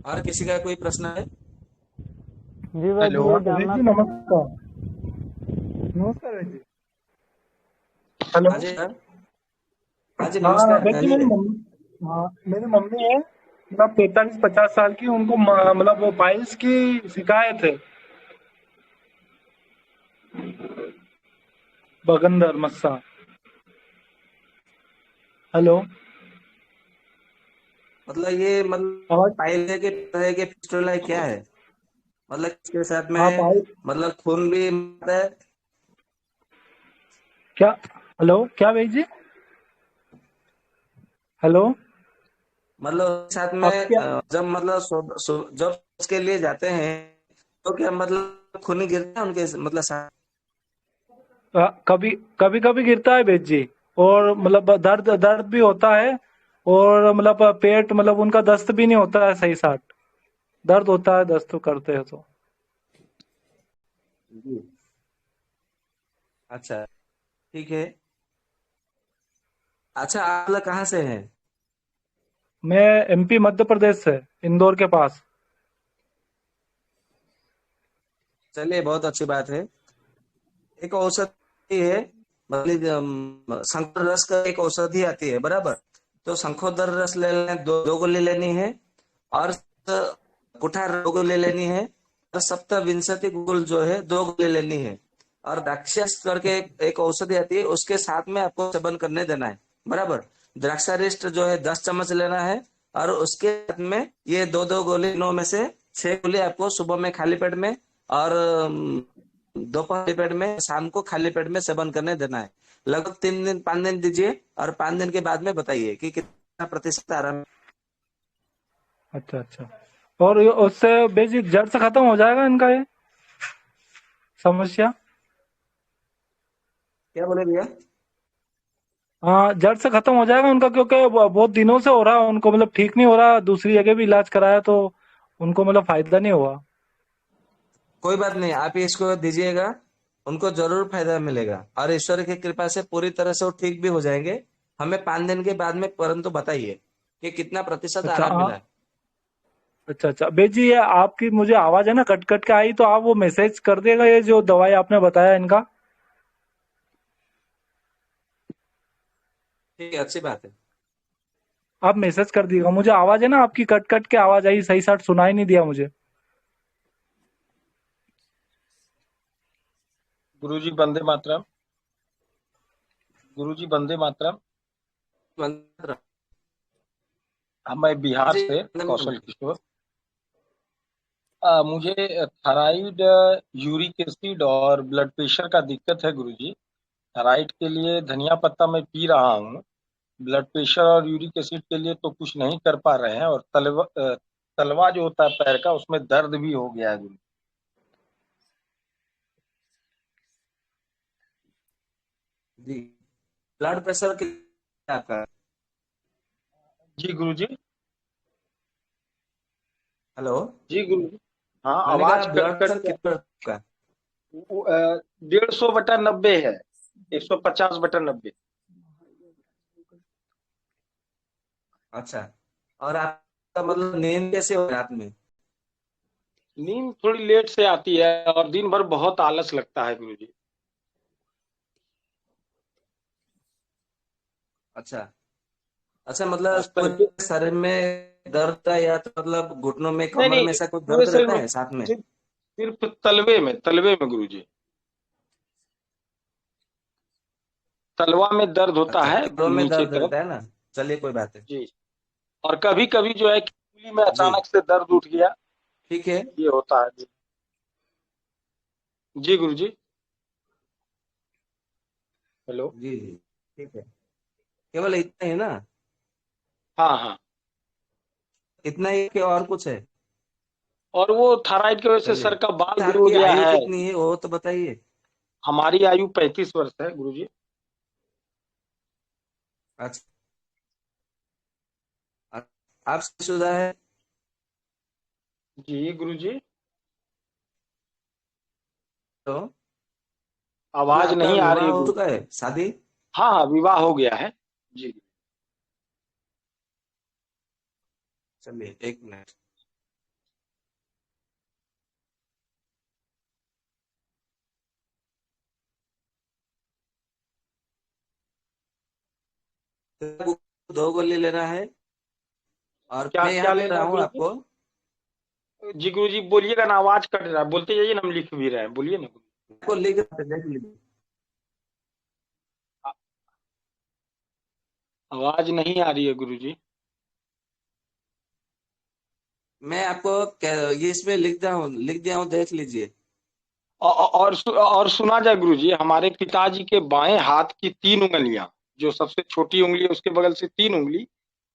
और किसी का कोई प्रश्न है? जी वैद्य हेलो ये वैद्य जानना जी, था। नमस्कार। नमस्कार वैद्य जी। हेलो। हाँ जी सर। हाँ जी हाँ नमस्कार, वैद्य जी, मेरी कहिए। मम्मी, हाँ मेरी मम्मी है, मतलब 45-50 साल की, उनको मतलब वो पाइल्स की शिकायत है, बगंदर मस्सा। हेलो। मतलब ये मतलब आवाज। पाइल है कि है कि पिस्टल है, क्या है? मतलब इसके साथ हाँ में पाइल। मतलब खून भी आता है? क्या? हेलो, क्या वैद्य जी? हेलो। मतलब साथ में आप क्या? जब मतलब जब उसके लिए जाते हैं तो क्या मतलब खून गिरता है उनके मतलब साथ? कभी कभी कभी गिरता है वैद्य जी, और मतलब दर्द दर्द भी होता है, और मतलब पेट, मतलब उनका दस्त भी नहीं होता है सही साट, दर्द होता है दस्त करते हैं तो। जी। अच्छा, ठीक है। अच्छा, आप लोग कहाँ से हैं? मैं एमपी मध्य प्रदेश से, इंदौर के पास। चलिए, बहुत अच्छी बात है। एक औषधि है, मतलब शंकर रस का एक औषधि आती है, बराबर? तो शंखोदर रस ले लें, दो गोली लेनी है। और कुठार 2 गोली लेनी है। और सप्त विंशति गोल जो है 2 गोली लेनी है। और राक्षस करके एक औषधि आती है, उसके साथ में आपको सेवन करने देना है, बराबर? द्राक्षारिष्ट जो है 10 चम्मच लेना है। और उसके साथ में ये 2 गोली, 9 में से 6 गोली आपको सुबह में खाली पेट में, और दोपहर खाली पेट में, शाम को खाली पेट में सेवन करने देना है। लगभग 3 दिन 5 दिन दीजिए, और 5 दिन के बाद में बताइए कि कितना प्रतिशत आराम। अच्छा अच्छा। और उससे बेसिक जड़ से खत्म हो जाएगा इनका ये समस्या? क्या बोले भैया? हाँ, जड़ से खत्म हो जाएगा उनका, क्योंकि बहुत दिनों से हो रहा है उनको, मतलब ठीक नहीं हो रहा, दूसरी जगह भी इलाज कराया तो उनको मतलब फायदा नहीं हुआ। कोई बात नहीं, आप इसको दीजिएगा, उनको जरूर फायदा मिलेगा, और ईश्वर की कृपा से पूरी तरह से वो ठीक भी हो जाएंगे। हमें 5 दिन के बाद में परंतु बताइए कि कितना प्रतिशत अच्छा आराम हाँ। मिला है। अच्छा अच्छा बेजी, ये आपकी मुझे आवाज है ना कट कट के आई, तो आप वो मैसेज कर देगा ये जो दवाई आपने बताया इनका। ठीक है, अच्छी बात है। आप मैसेज कर दीजिएगा, मुझे आवाज है ना आपकी कट कट के आवाज आई, सही साट सुनाई नहीं दिया मुझे। गुरुजी वंदे मातरम। गुरुजी वंदे मातरम। मंत्र। मैं बिहार जी, से कौशल किशोर। मुझे थायराइड, यूरिक एसिड और ब्लड प्रेशर का दिक्कत है गुरुजी। थायराइड के लिए धनिया पत्ता मैं पी रहा हूँ, ब्लड प्रेशर और यूरिक एसिड के लिए तो कुछ नहीं कर पा रहे हैं, और तलवा जो होता है पैर का, उसमें दर्द भी हो गया है गुरु। जी, ब्लड प्रेशर कितना है आपका? जी गुरुजी। हेलो। जी गुरुजी। हाँ, मैंने कहा आवाज कट ब्लड कट प्रेशर के। कितना है आपका? 150/90 है, 150/90। अच्छा। और आपका मतलब नींद कैसे हो रात में? नींद थोड़ी लेट से आती है, और दिन भर बहुत आलस लगता है गुरुजी। अच्छा। अच्छा, मतलब तबीयत। पूरे शरीर में दर्द है, या तो मतलब घुटनों में, नहीं कमर नहीं, में ऐसा कुछ पूरे दर्द शरीर रहता में, है साथ में? सिर्फ सिर्फ तलवे में गुरुजी। तलवा में दर्द होता अच्छा, है पैरों में नीचे दर्द तरफ। रहता है ना? चलिए, कोई बात है। जी। और कभी कभी जो है उंगली में जी, अचानक से दर्द उठ गया, ठीक है। ये होता है जी। जी गुरुजी। हेलो। जी जी, ठीक है। केवल इतना ही ना? हाँ हाँ। इतना ही कि और कुछ है? और वो थायराइड की वजह से चलिए। सर का बाल अच्छा, भी उड़ आपकी गया आयु है। कितनी है वो तो बताइए। हमारी आयु 35 वर्ष है गुरुजी। अच्छा। आप शादीशुदा है? जी गुरुजी। तो मतलब आवाज आपका नहीं आ रही विवाह है हो गुरु। चुका है, शादी? हाँ हाँ, विवाह हो गया है। जी। चलिए, एक मिनट। 2 गोली लेना है और क्या मैं यहाँ क्या पे लेना रहा है हूँ गुरुजी? आपको जी गुरुजी बोलिएगा ना, आवाज कट रहा है, बोलते जाइए ना, हम लिख भी रहे हैं, बोलिए ना। आपको लिख देख लीजिए। आवाज नहीं आ रही है गुरुजी। मैं आपको ये इसमें लिख दिया हूँ, देख लीजिए। और सुना जाए गुरुजी, हमारे पिताजी के बाएं हाथ की 3 उंगलियां, जो सबसे छोटी उंगली है उसके बगल से 3 उंगली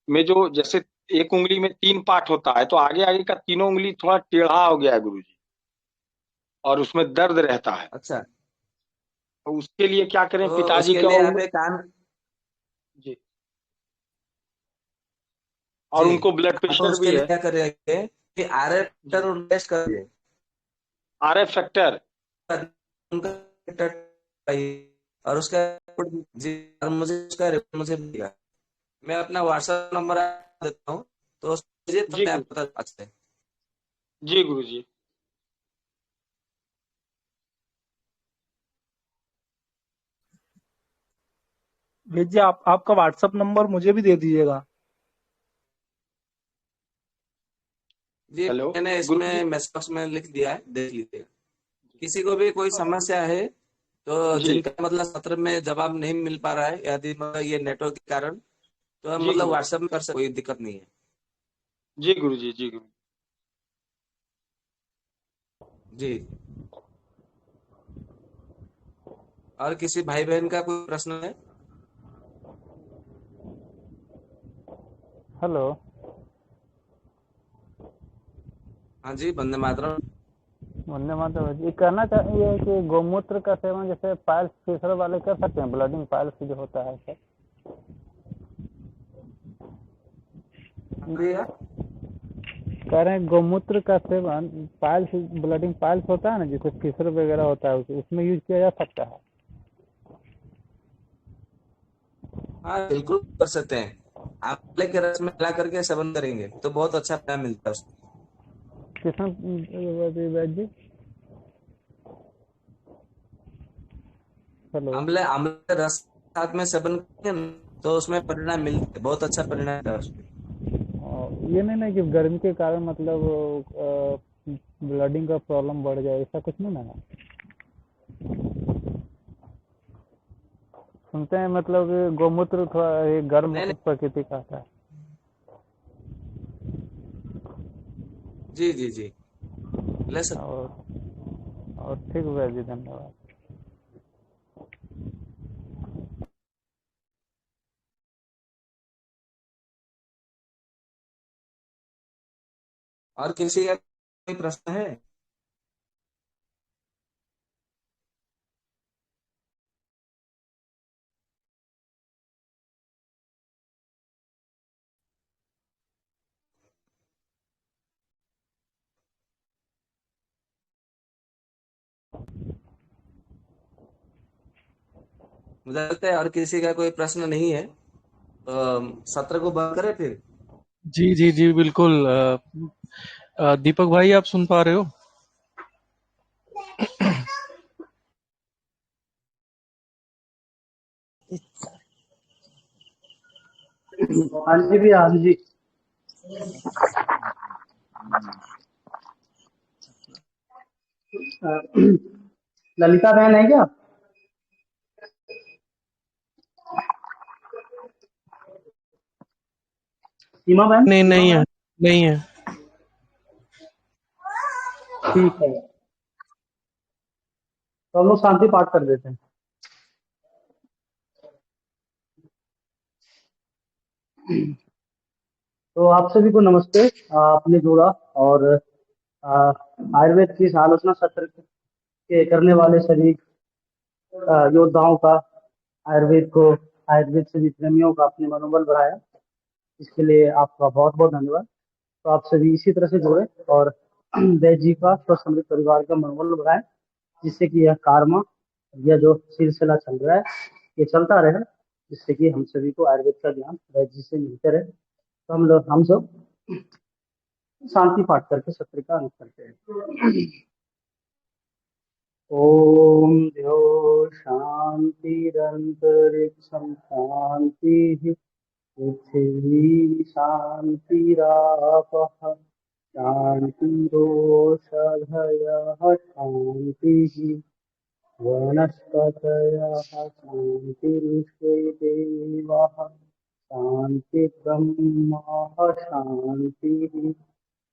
में, जो जैसे एक उंगली में 3 पार्ट होता है, तो आगे आगे का तीनों उंगली थोड़ा टेढ़ा हो गया है गुरुजी, और उसमें दर्द रहता है। अच्छा, तो उसके लिए क्या करें? तो पिताजी उसके के लिए और आप एक काम जी, और जी उनको ब्लड आप प्रेशर उसके भी लिए है। क्या करेंगे कि RF जी, टेस्ट करिए। RF factor. उनका और उसका जी, और मुझे उसका रिपोर्ट मुझे मिलेगा। मैं अपना व्हाट्सएप नंबर देता हूँ, तो उस पर भेजिए, तो जी मैं गुरु आपको बता सकते हैं। जी गुरुजी। भेजिए, आप आपका व्हाट्सअप नंबर मुझे भी दे दीजिएगा। जी, हेलो मैंने गुरुजी। इसमें मैसेज बॉक्स में लिख दिया है, देख लीजिएगा। किसी को भी कोई समस्या है, तो जी जिनका मतलब सत्र में जवाब नहीं मिल पा रहा है, यदि मतलब ये नेटवर्क के कारण, तो हम जी मतलब गुरुजी। व्हाट्सएप में कर सकते, कोई दिक्कत नहीं है। जी गुरुजी। जी गुरु। जी, और किसी भाई बहन का कोई प्रश्न है? हेलो। हाँ जी, वंदे मातरम। वंदे मातरम। ये कहना चाहिए कि गौमूत्र का सेवन जैसे पाइल्स फीसर वाले कर सकते हैं, ब्लडिंग पाइल्स जो होता है सर? भैया कह रहे हैं गौमूत्र का सेवन पाइल्स, ब्लडिंग पाइल्स होता है ना, जिसे फीसर वगैरह होता है, उसमें यूज किया जा सकता है? हाँ, बिल्कुल कर सकते हैं। आंवले के रस में मिला करके सेवन करेंगे तो बहुत अच्छा फायदा मिलता है उसको। किसमें वैद्य जी? हेलो। आंवले आंवले के रस के साथ में सेवन करेंगे ना, तो उसमें परिणाम मिलते हैं, बहुत अच्छा परिणाम है उसमें। ये नहीं ना कि गर्मी के कारण मतलब ब्लडिंग का प्रॉब्लम बढ़ जाए, ऐसा कुछ नहीं ना है? सुनते हैं मतलब कि गौमूत्र थोड़ा ये गर्म नहीं नहीं, प्रकृति का आता है। जी जी जी, ले सकते। और ठीक है जी, धन्यवाद। और किसी का कोई प्रश्न है? मुझे लगता है और किसी का कोई प्रश्न नहीं है, तो सत्र को बंद करें फिर। जी जी जी बिल्कुल। दीपक भाई आप सुन पा रहे हो? हाँ जी भैया, हाँ जी। अ, ललिता बहन है क्या? सीमा बहन? नहीं नहीं है, नहीं है। ठीक है, तो हम लोग शांति पाठ कर देते हैं। तो आप सभी को नमस्ते। आपने जुड़ा और आयुर्वेद की इस आलोचना सत्र के करने वाले सभी योद्धाओं का, आयुर्वेद से भी प्रेमियों का आपने मनोबल बढ़ाया, इसके लिए आपका बहुत बहुत धन्यवाद। तो आप सभी इसी तरह से जुड़े और वैद्य जी का स्वस्थ समृद्ध परिवार का मनोबल बढ़ाएं, जिससे कि यह कार्मा, यह जो सिलसिला चल रहा है, ये चलता रहे, जिससे कि हम सभी को आयुर्वेद का ज्ञान वैद्य जी से मिलते रहे। तो हम सब शांति पाठ करके सत्र का अंत करते हैं। ओम द्यो शांतिरंतरिक्षं शांति पृथिवी शान्तिरापः शान्तिरोषधयः शान्तिः वनस्पतयः शान्तिरुषे देवाः शान्तिर्ब्रह्म शान्तिः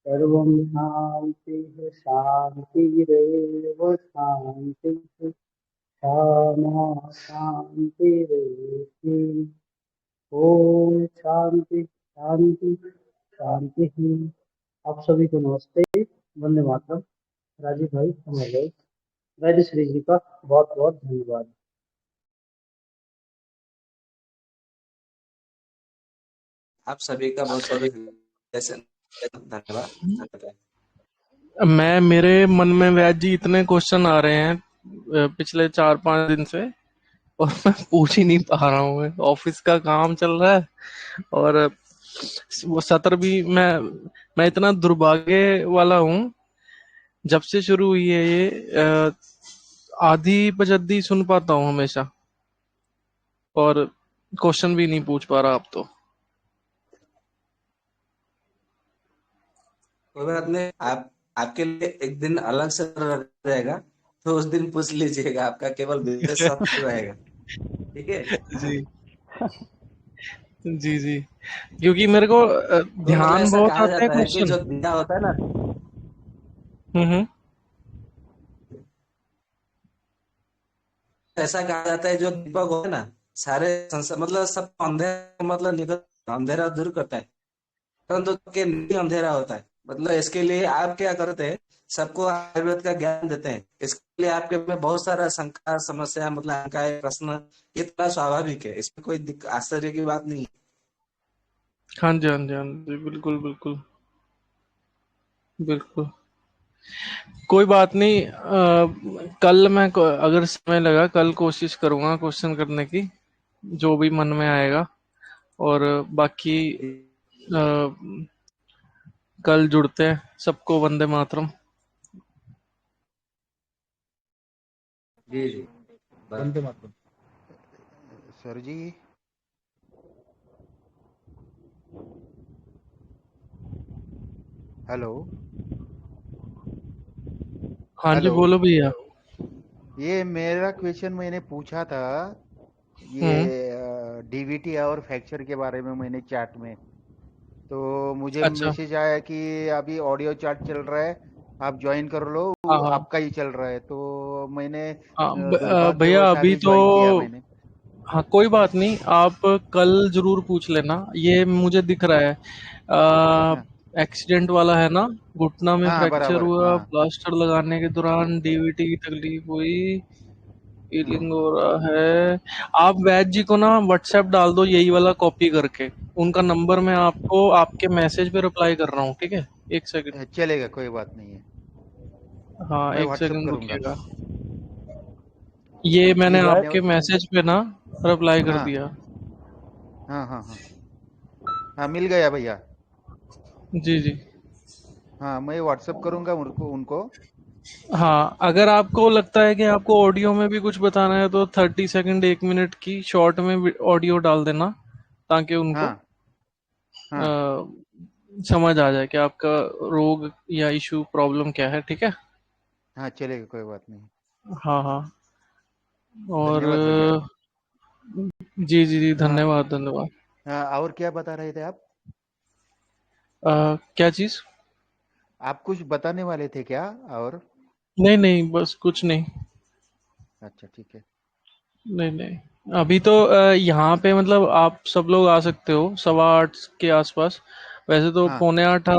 सर्वं शान्तिः शान्तिरेव शान्तिः क्षमा शान्तिरेधि ओम शांति शांति शांति ही। आप सभी को नमस्ते, वंदे मातरम। राजीव भाई हमारे वैद्य श्री जी का बहुत बहुत धन्यवाद। आप सभी का बहुत बहुत धन्यवाद। मेरे मन में वैद्य जी इतने क्वेश्चन आ रहे हैं पिछले 4-5 दिन से, और मैं पूछ ही नहीं पा रहा हूँ। ऑफिस का काम चल रहा है और वो सत्र भी मैं इतना दुर्भाग्य वाला हूँ। जब से शुरू हुई है ये आधी पजद्दी सुन पाता हूँ हमेशा, और क्वेश्चन भी नहीं पूछ पा रहा अब तो। कोई बात नहीं, आपके लिए एक दिन अलग से रहेगा, तो उस दिन पूछ लीजिएगा, आपका केवल विशेष सत्र रहेगा। ठीक है जी जी जी, क्योंकि मेरे को ध्यान बहुत आता है क्वेश्चन जो दिया होता है ना, ऐसा कहा जाता है जो दीपक होता है ना, सारे मतलब सब अंधेरा मतलब निकल अंधेरा दूर करता है, परंतु के नहीं अंधेरा होता है। मतलब इसके लिए आप क्या करते हैं, सबको आयुर्वेद का ज्ञान देते हैं। इसके लिए आपके में बहुत सारा शंका समस्या मतलब शंकाएं प्रश्न, ये थोड़ा स्वाभाविक है, इसमें कोई आश्चर्य की बात नहीं है। हाँ जी हाँ जी हाँ जी, बिल्कुल बिल्कुल बिल्कुल, कोई बात नहीं। कल मैं अगर समय लगा कल कोशिश करूंगा क्वेश्चन करने की, जो भी मन में आएगा। और बाकी कल जुड़ते हैं। सबको वंदे मातरम। जी जी, वंदे मातरम। सर जी, हेलो। हाँ जी बोलो भैया। ये मेरा क्वेश्चन मैंने पूछा था, ये डीवीटी और फ्रैक्चर के बारे में मैंने चैट में, तो मुझे अच्छा। मैसेज आया कि अभी ऑडियो चैट चल रहा है, आप ज्वाइन कर लो। हाँ। आपका ही चल रहा है, तो मैंने भैया अभी तो ज्वाइन किया मैंने। हाँ कोई बात नहीं, आप कल जरूर पूछ लेना। ये मुझे दिख रहा है एक्सीडेंट वाला है ना, घुटना में फ्रैक्चर हुआ, प्लास्टर लगाने के दौरान डीवीटी की तकलीफ हुई, हीलिंग हो रहा है। आप वैद्य जी को ना व्हाट्सएप डाल दो, यही वाला कॉपी करके। उनका नंबर मैं आपको आपके मैसेज पे रिप्लाई कर रहा हूँ, ठीक है? 1 सेकंड चलेगा, कोई बात नहीं है। हाँ मैं 1 सेकंड करूंगा। रुकिएगा। ये मैंने आपके मैसेज पे ना रिप्लाई कर दिया। हाँ हाँ हाँ हाँ, मिल गया भैया। जी जी हाँ, मैं व्हाट्सएप करूंगा उनको। हाँ, अगर आपको लगता है कि आपको ऑडियो में भी कुछ बताना है तो 30 सेकंड 1 मिनट की शॉर्ट में ऑडियो डाल देना, ताकि उनको समझ आ जाए कि आपका रोग या इशू प्रॉब्लम क्या है। ठीक है? हाँ चलेगा, कोई बात नहीं। हाँ हाँ, और धन्यवाद भैया। जी जी जी, धन्यवाद धन्यवाद। और क्या बता रहे थे आप? क्या चीज? आप कुछ बताने वाले थे क्या? और नहीं नहीं, बस कुछ नहीं। अच्छा ठीक है। नहीं नहीं, अभी तो यहाँ पे मतलब आप सब लोग आ सकते हो 8:15 के आसपास। वैसे तो 7:45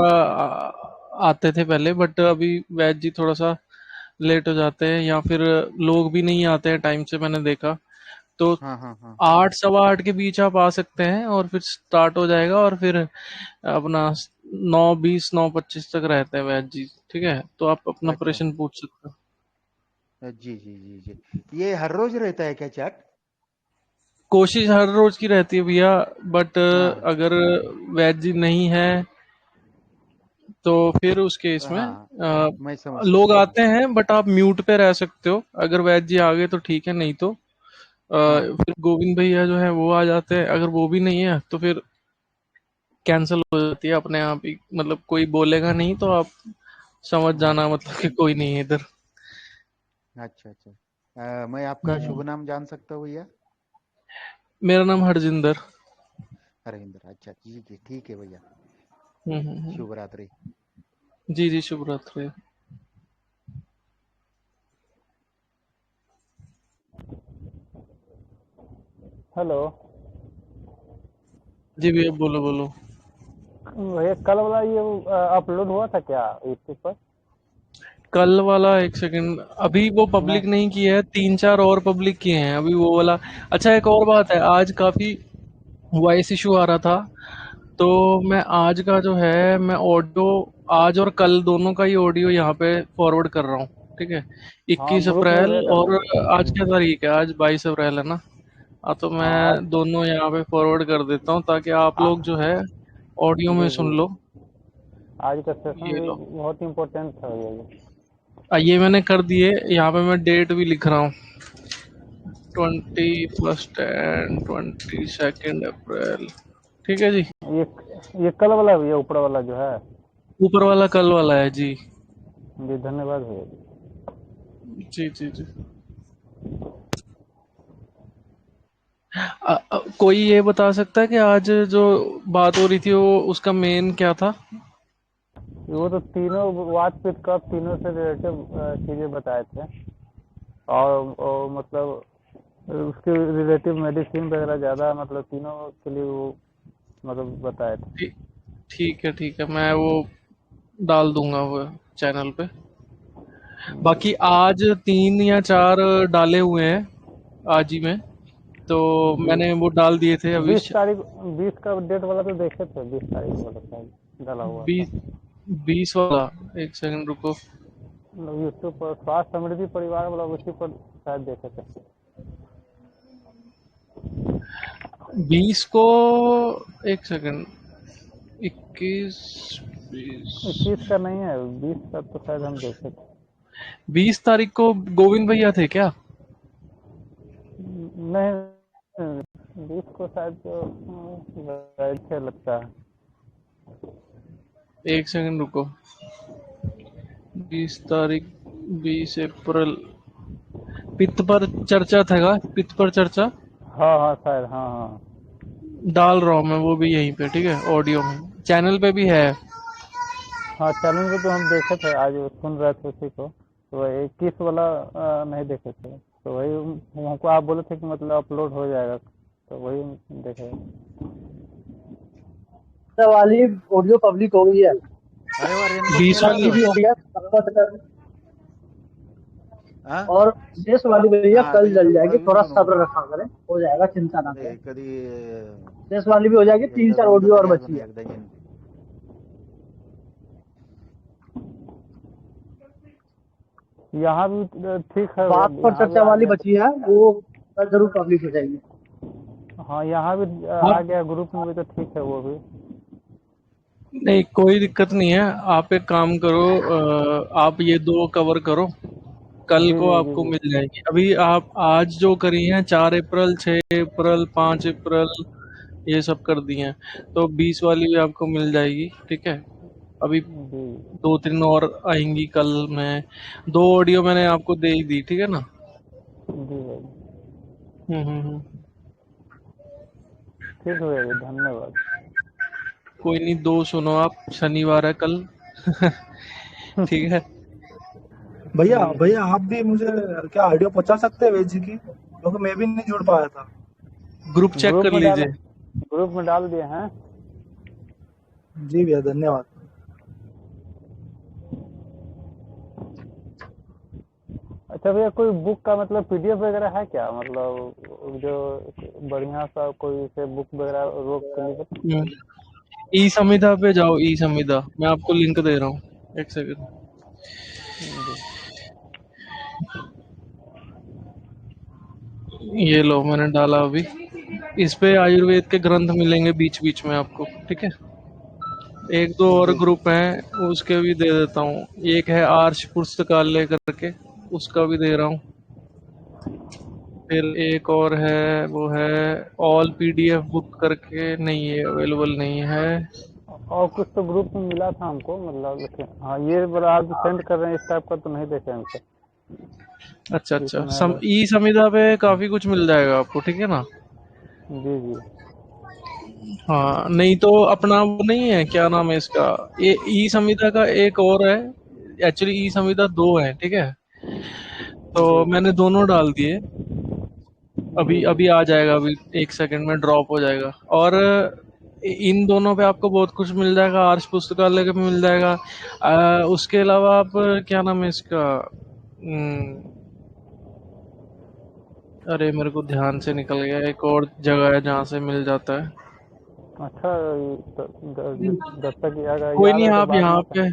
आते थे पहले, बट अभी वैद्य जी थोड़ा सा लेट हो जाते हैं, या फिर लोग भी नहीं आते हैं टाइम से, मैंने देखा। तो 8 8:15 के बीच आप आ सकते हैं, और फिर स्टार्ट हो जाएगा, और फिर अपना 9:20 9:25 तक रहते हैं वैद्य जी। ठीक है? तो आप अपना प्रश्न पूछ सकते हो। जी जी जी जी, ये हर रोज रहता है क्या चैट? कोशिश हर रोज की रहती है भैया, बट अगर वैद्य जी नहीं है तो फिर उस केस में लोग आते हैं, बट आप म्यूट पे रह सकते हो। अगर वैद्य जी आ गए तो ठीक है, नहीं तो फिर गोविंद भैया जो है वो आ जाते हैं। अगर वो भी नहीं है तो फिर कैंसिल हो जाती है अपने आप ही, मतलब कोई बोलेगा नहीं तो आप समझ जाना मतलब कि कोई नहीं है इधर। अच्छा अच्छा। मैं आपका शुभ हम्म। नाम जान सकता हूँ भैया? मेरा नाम हरजिंदर। हरिंदर। अच्छा ठीक है भैया। हम्म। शुभ रात्रि। जी जी, शुभ रात्रि। हेलो जी भैया, बोलो बोलो। भैया, कल वाला ये अपलोड हुआ था क्या यूट्यूब पर? कल वाला एक सेकंड, अभी वो नहीं। पब्लिक नहीं किया है, 3-4 और पब्लिक किए हैं अभी वो वाला। अच्छा, एक और बात है, आज काफी वॉइस इशू आ रहा था, तो मैं आज का जो है मैं ऑडियो आज और कल दोनों का ही ऑडियो यहाँ पे फॉरवर्ड कर रहा हूँ, ठीक है? हाँ, 21 ग्रुप में अप्रैल भेजा था और मैंने। आज क्या तारीख है? आज 22 अप्रैल है ना? हाँ, तो हाँ आज। मैं दोनों यहाँ पे फॉरवर्ड कर देता हूँ ताकि आप आ, लोग जो है ऑडियो में जी सुन जी, लो। आज का सेशन ये भी लो, बहुत इम्पोर्टेंट था भैया ये। ये मैंने कर दिए, यहाँ पे मैं डेट भी लिख रहा हूँ, 21 एंड 22 अप्रैल, ठीक है जी। ये ये कल वाला है भैया, ऊपर वाला जो है। ऊपर वाला कल वाला है जी। जी धन्यवाद भैया जी। जी जी जी। कोई ये बता सकता है कि आज जो बात हो रही थी वो उसका मेन क्या था? वो तो तीनों वाद पित का तीनों से रिलेटिव चीजें बताए थे, और मतलब उसके रिलेटिव मेडिसिन वगैरह ज्यादा, मतलब तीनों के लिए वो मतलब बताए थे। ठीक ठीक है, मैं वो डाल दूंगा वो चैनल पे। बाकी आज 3 या 4 डाले हुए हैं आज ही में, तो जी, मैंने वो डाल दिए थे अभी। 20 तारीख, 20 का डेट वाला तो देखे थे, 20 तारीख वाला शायद डाला हुआ था। 20 वाला, एक सेकंड रुको। मतलब यूट्यूब पर स्वास्थ्य समृद्धि परिवार वाला, उसी पर शायद देखे थे। 20 को, एक सेकंड, 21, 20, 21 का नहीं है, 20 का तो शायद हम देखे थे। 20 तारीख को गोविंद भैया थे क्या? नहीं, 20 को शायद गए थे लगता है। एक सेकंड रुको, 20 तारीख, 20 अप्रैल, पित्त पर चर्चा था, पित्त पर चर्चा हाँ हाँ शायद, हाँ हाँ। डाल रहा हूँ मैं वो भी यहीं पे, ठीक है? ऑडियो में चैनल पे भी है। हाँ चैनल पे तो हम देखे थे, आज वो सुन रहे थे उसी को, तो वही 21 वाला नहीं देखे थे, तो वही हमको आप बोले थे कि मतलब अपलोड हो जाएगा, तो वही देखे। वाली ऑडियो पब्लिक हो गई है, अरे वाह, रेनबो 20 खेल रहे वाली हो? भी हो गया सबका, हाँ और शेष वाली भैया हाँ, तो कल डल यूट्यूब जाएगी, पर भी थोड़ा सुनूंगा। सब्र रखा करें, हो जाएगा, चिंता ना अरे करें। कदी शेष वाली भी हो जाएगी, एकदा 3-4 बंद ऑडियो और तरी बची अजून है। एकदा येईन. यहाँ भी ठीक है, बात पर यहाँ भी चर्चा आ वाली गया। बची है, वो कल जरूर पब्लिक हो जाएगी। हाँ यहाँ भी आ गया ग्रुप में भी, तो ठीक है वो भी। नहीं, कोई दिक्कत नहीं है, आप एक काम करो, आप ये 2 कवर करो, कल जी को जी जी आपको जी। मिल जाएगी। अभी आप आज जो करी हैं 4 अप्रैल, 6 अप्रैल, 5 अप्रैल, ये सब कर दी हैं, तो 20 वाली भी आपको मिल जाएगी, ठीक है? अभी जी 2-3 और आएंगी कल में। 2 ऑडियो मैंने आपको दे ही दी, ठीक है ना? जी भाई, हम्म। ठीक है भैया, धन्यवाद। कोई नहीं, 2 सुनो आप, शनिवार है कल। ठीक है। भैया जी भैया आप भी मुझे क्या ऑडियो पहुंचा सकते हैं वेज जी की, क्योंकि मैं भी नहीं जुड़ पाया था। ग्रुप चेक कर लीजिए। ग्रुप में डाल दिए हैं। जी भैया धन्यवाद। अच्छा भैया, कोई बुक का मतलब पीडीएफ वगैरह है क्या, मतलब जो बढ़िया सा कोई से बुक वगैरह रोक के लिए? ई संविदा पे जाओ, ई संविदा, मैं आपको लिंक दे रहा हूँ, एक सेकंड। ये लो, मैंने डाला अभी। इस पे आयुर्वेद के ग्रंथ मिलेंगे बीच बीच में आपको, ठीक है? 1-2 और जी ग्रुप हैं, उसके भी दे देता हूँ। एक है आर्ष पुस्तकालय करके, उसका भी दे रहा हूँ। फिर एक और है, वो है ऑल पीडीएफ बुक करके, नहीं ये अवेलेबल नहीं है। और कुछ तो ग्रुप में मिला था हमको, मतलब लेकिन हाँ ये बड़ा आप सेंड कर रहे हैं इस टाइप का तो नहीं देखे हमको। अच्छा ये अच्छा, तो नया लगा। ई संविदा पे काफी कुछ मिल जाएगा आपको, ठीक है ना। जी जी। हाँ, नहीं तो अपना वो नहीं है, क्या नाम है इसका, ये ई संविदा का एक और है। एक्चुअली ई संविदा दो है, ठीक है। तो जी मैंने दोनों डाल दिए, जी अभी जी। अभी आ जाएगा, अभी 1 सेकंड में ड्रॉप हो जाएगा। और इन दोनों पे आपको बहुत कुछ मिल जाएगा, आर्ष पुस्तकालय का भी मिल जाएगा। उसके अलावा आप, क्या नाम है इसका, अरे मेरे को ध्यान से निकल गया, एक और जगह है जहाँ से मिल जाता है। अच्छा, जब तक कोई याद नहीं, है तो आप बाद यहाँ में पे,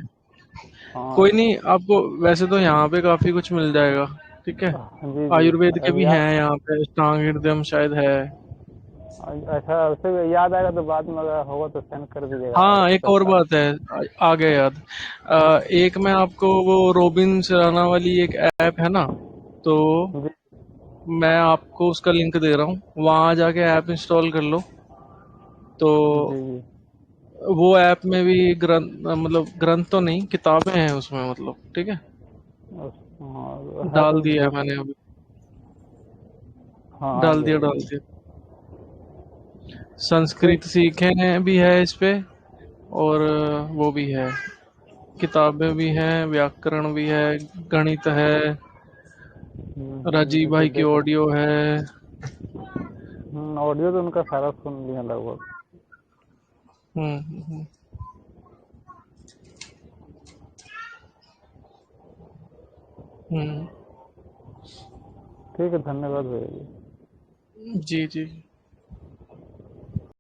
हाँ कोई नहीं आपको, वैसे तो यहाँ पे काफी कुछ मिल जाएगा, ठीक है। जी जी। आयुर्वेद के अब भी हैं याद, यहाँ पे, अष्टांग हृदयम शायद है। अच्छा उसे याद आएगा तो बाद में अगर होगा तो सेंड कर दीजिएगा हाँ, एक और तत्काल। बात है, आ गया याद। एक मैं आपको वो रोबिन सिराना वाली एक ऐप है ना, तो जी मैं आपको उसका लिंक दे रहा हूँ, वहां जाके ऐप इंस्टॉल कर लो। तो जी जी। वो ऐप में भी ग्रंथ, मतलब ग्रंथ तो नहीं, किताबें हैं उसमें, मतलब ठीक है। हाँ है डाल तो दिया है दो मैंने अभी, हाँ आ डाल गया दिया जी। डाल दिया। संस्कृत ठीक। सीखे भी है इस पे, और वो भी है, किताबें भी हैं, व्याकरण भी है, गणित है, राजीव भाई की देख रहा ऑडियो है। हूँ ऑडियो तो उनका सारा सुन लिया लगभग। हम्म हम्म हम्म, ठीक है, धन्यवाद भैया जी। जी जी।